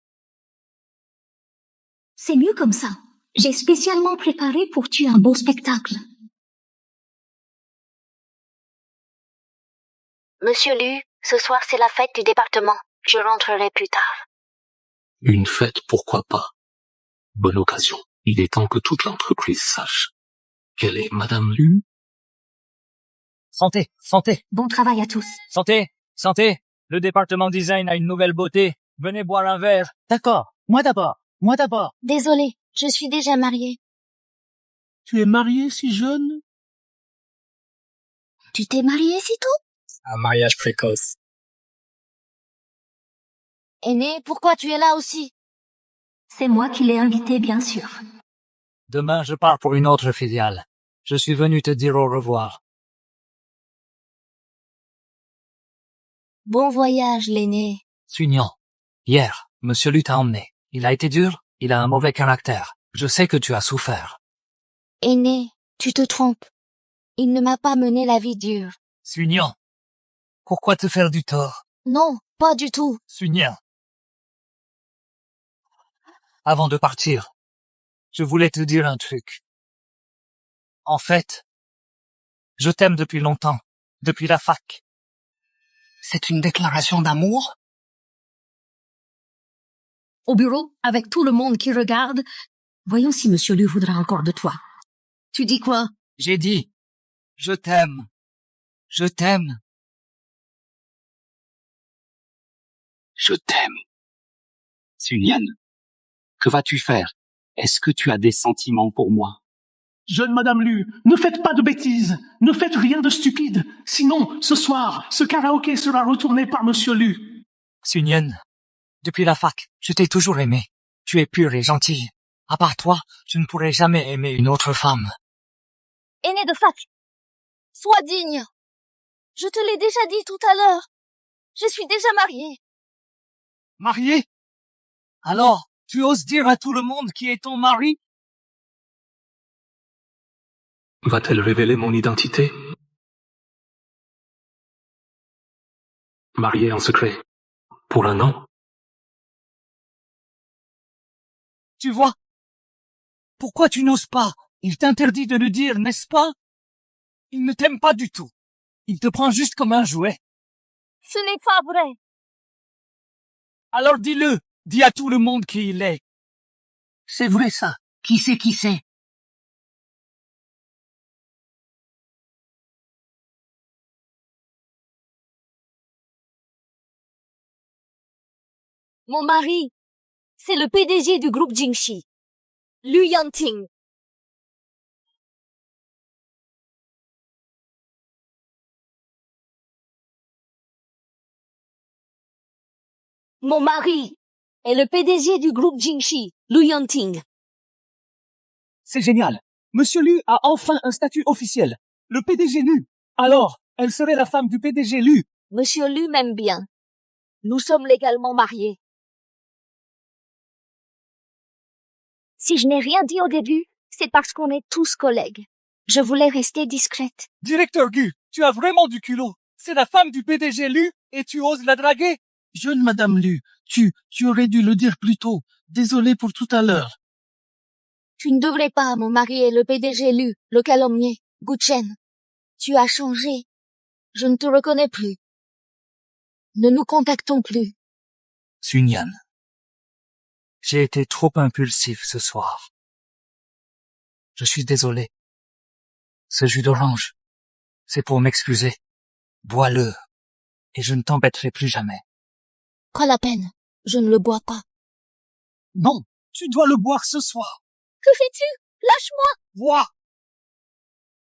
C'est mieux comme ça. J'ai spécialement préparé pour tu un beau spectacle. Monsieur Lu, ce soir c'est la fête du département. Je rentrerai plus tard. Une fête, pourquoi pas? Bonne occasion. Il est temps que toute l'entreprise sache. Quelle est Madame Lu? Santé, santé, Bon travail à tous. santé, santé. Le département design a une nouvelle beauté. Venez boire un verre. D'accord, moi d'abord. Désolée, je suis déjà mariée. Tu es marié si jeune? Tu t'es mariée si tôt? Un mariage précoce. Aîné, pourquoi tu es là aussi? C'est moi qui l'ai invité, bien sûr. Demain, je pars pour une autre filiale. Je suis venu te dire au revoir. Bon voyage, l'aîné. Sunyan. Hier, Monsieur Lu t'a emmené. Il a été dur, il a un mauvais caractère. Je sais que tu as souffert. Aîné, tu te trompes. Il ne m'a pas mené la vie dure. Sunyan. Pourquoi te faire du tort? Non, pas du tout. Sunyan. Avant de partir, je voulais te dire un truc. En fait, je t'aime depuis longtemps, depuis la fac. C'est une déclaration d'amour? Au bureau, avec tout le monde qui regarde, voyons si Monsieur Lu voudra encore de toi. Tu dis quoi? J'ai dit, je t'aime. Je t'aime. Je t'aime. Sunyan, que vas-tu faire? Est-ce que tu as des sentiments pour moi? Jeune Madame Lu, ne faites pas de bêtises. Ne faites rien de stupide. Sinon, ce soir, ce karaoké sera retourné par Monsieur Lu. Sunyan, depuis la fac, je t'ai toujours aimé. Tu es pure et gentille. À part toi, je ne pourrais jamais aimer une autre femme. Aîné de fac, sois digne. Je te l'ai déjà dit tout à l'heure. Je suis déjà mariée. Marié? Alors, tu oses dire à tout le monde qui est ton mari? Va-t-elle révéler mon identité? Marié en secret. Pour un an? Tu vois? Pourquoi tu n'oses pas? Il t'interdit de le dire, n'est-ce pas? Il ne t'aime pas du tout. Il te prend juste comme un jouet. Ce n'est pas vrai. Alors dis-le. Dis à tout le monde qui il est. C'est vrai ça. Qui c'est? Mon mari, c'est le PDG du groupe Jingxi, Lu Yanting. Mon mari est le PDG du groupe Jingxi, Lu Yanting. C'est génial. Monsieur Lu a enfin un statut officiel. Le PDG Lu. Alors, elle serait la femme du PDG Lu. Monsieur Lu m'aime bien. Nous sommes légalement mariés. Si je n'ai rien dit au début, c'est parce qu'on est tous collègues. Je voulais rester discrète. Directeur Gu, tu as vraiment du culot. C'est la femme du PDG Lu et tu oses la draguer? Jeune Madame Lu, tu aurais dû le dire plus tôt. Désolé pour tout à l'heure. Tu ne devrais pas, mon mari est le PDG Lu, le calomnier, Gu Chen. Tu as changé. Je ne te reconnais plus. Ne nous contactons plus. Sun Yan. J'ai été trop impulsif ce soir. Je suis désolé. Ce jus d'orange, c'est pour m'excuser. Bois-le, et je ne t'embêterai plus jamais. Pas la peine. Je ne le bois pas. Non, tu dois le boire ce soir. Que fais-tu? Lâche-moi! Bois!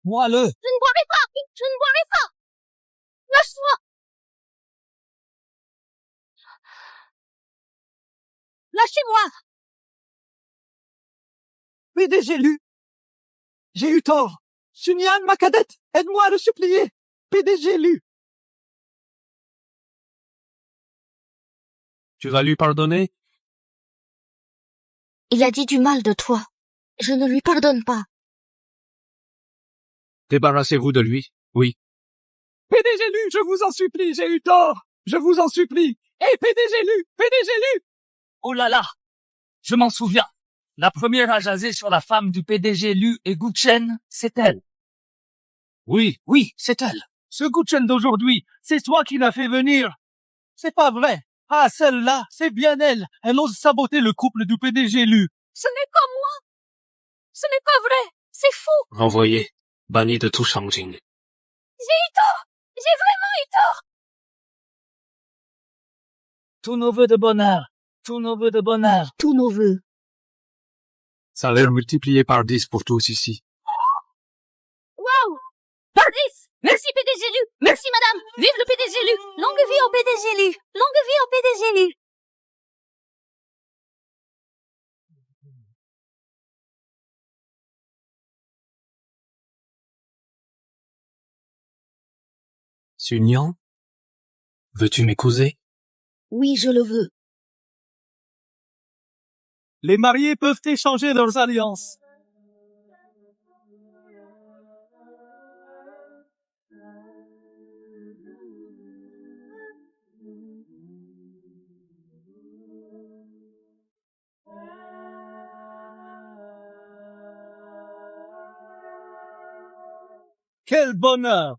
Bois-le! Je ne boirai pas! Je ne boirai pas! Lâche-moi! Lâchez-moi! PDG Lu! J'ai eu tort! Sun Yan, ma cadette, aide-moi à le supplier! PDG Lu! Tu vas lui pardonner? Il a dit du mal de toi. Je ne lui pardonne pas. Débarrassez-vous de lui, oui. PDG Lu, je vous en supplie, j'ai eu tort! Je vous en supplie! Hé, PDG Lu! PDG Lu! Oh là là! Je m'en souviens. La première à jaser sur la femme du PDG Lu et Gu Chen, c'est elle. Oui, c'est elle. Ce Gu Chen d'aujourd'hui, c'est toi qui l'as fait venir. C'est pas vrai. Ah, celle-là, c'est bien elle. Elle ose saboter le couple du PDG Lu. Ce n'est pas moi! Ce n'est pas vrai! C'est faux! Renvoyé. Banni de tout Shangjing. J'ai eu tort! J'ai vraiment eu tort! Tous nos vœux de bonheur. Tous nos vœux de bonheur. Tous nos vœux. Salaire multiplié par 10 pour tous ici. Waouh! Par 10! Merci PDG Lu! Merci madame! Vive le PDG Lu! Longue vie au PDG Lu! Longue vie au PDG Lu! Sun Yan, veux-tu m'épouser? Oui, je le veux. Les mariés peuvent échanger leurs alliances. Quel bonheur!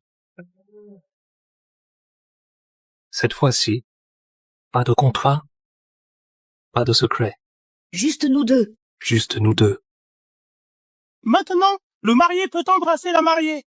Cette fois-ci, pas de contrat, pas de secret, Juste nous deux. juste nous deux. Maintenant, le marié peut embrasser la mariée.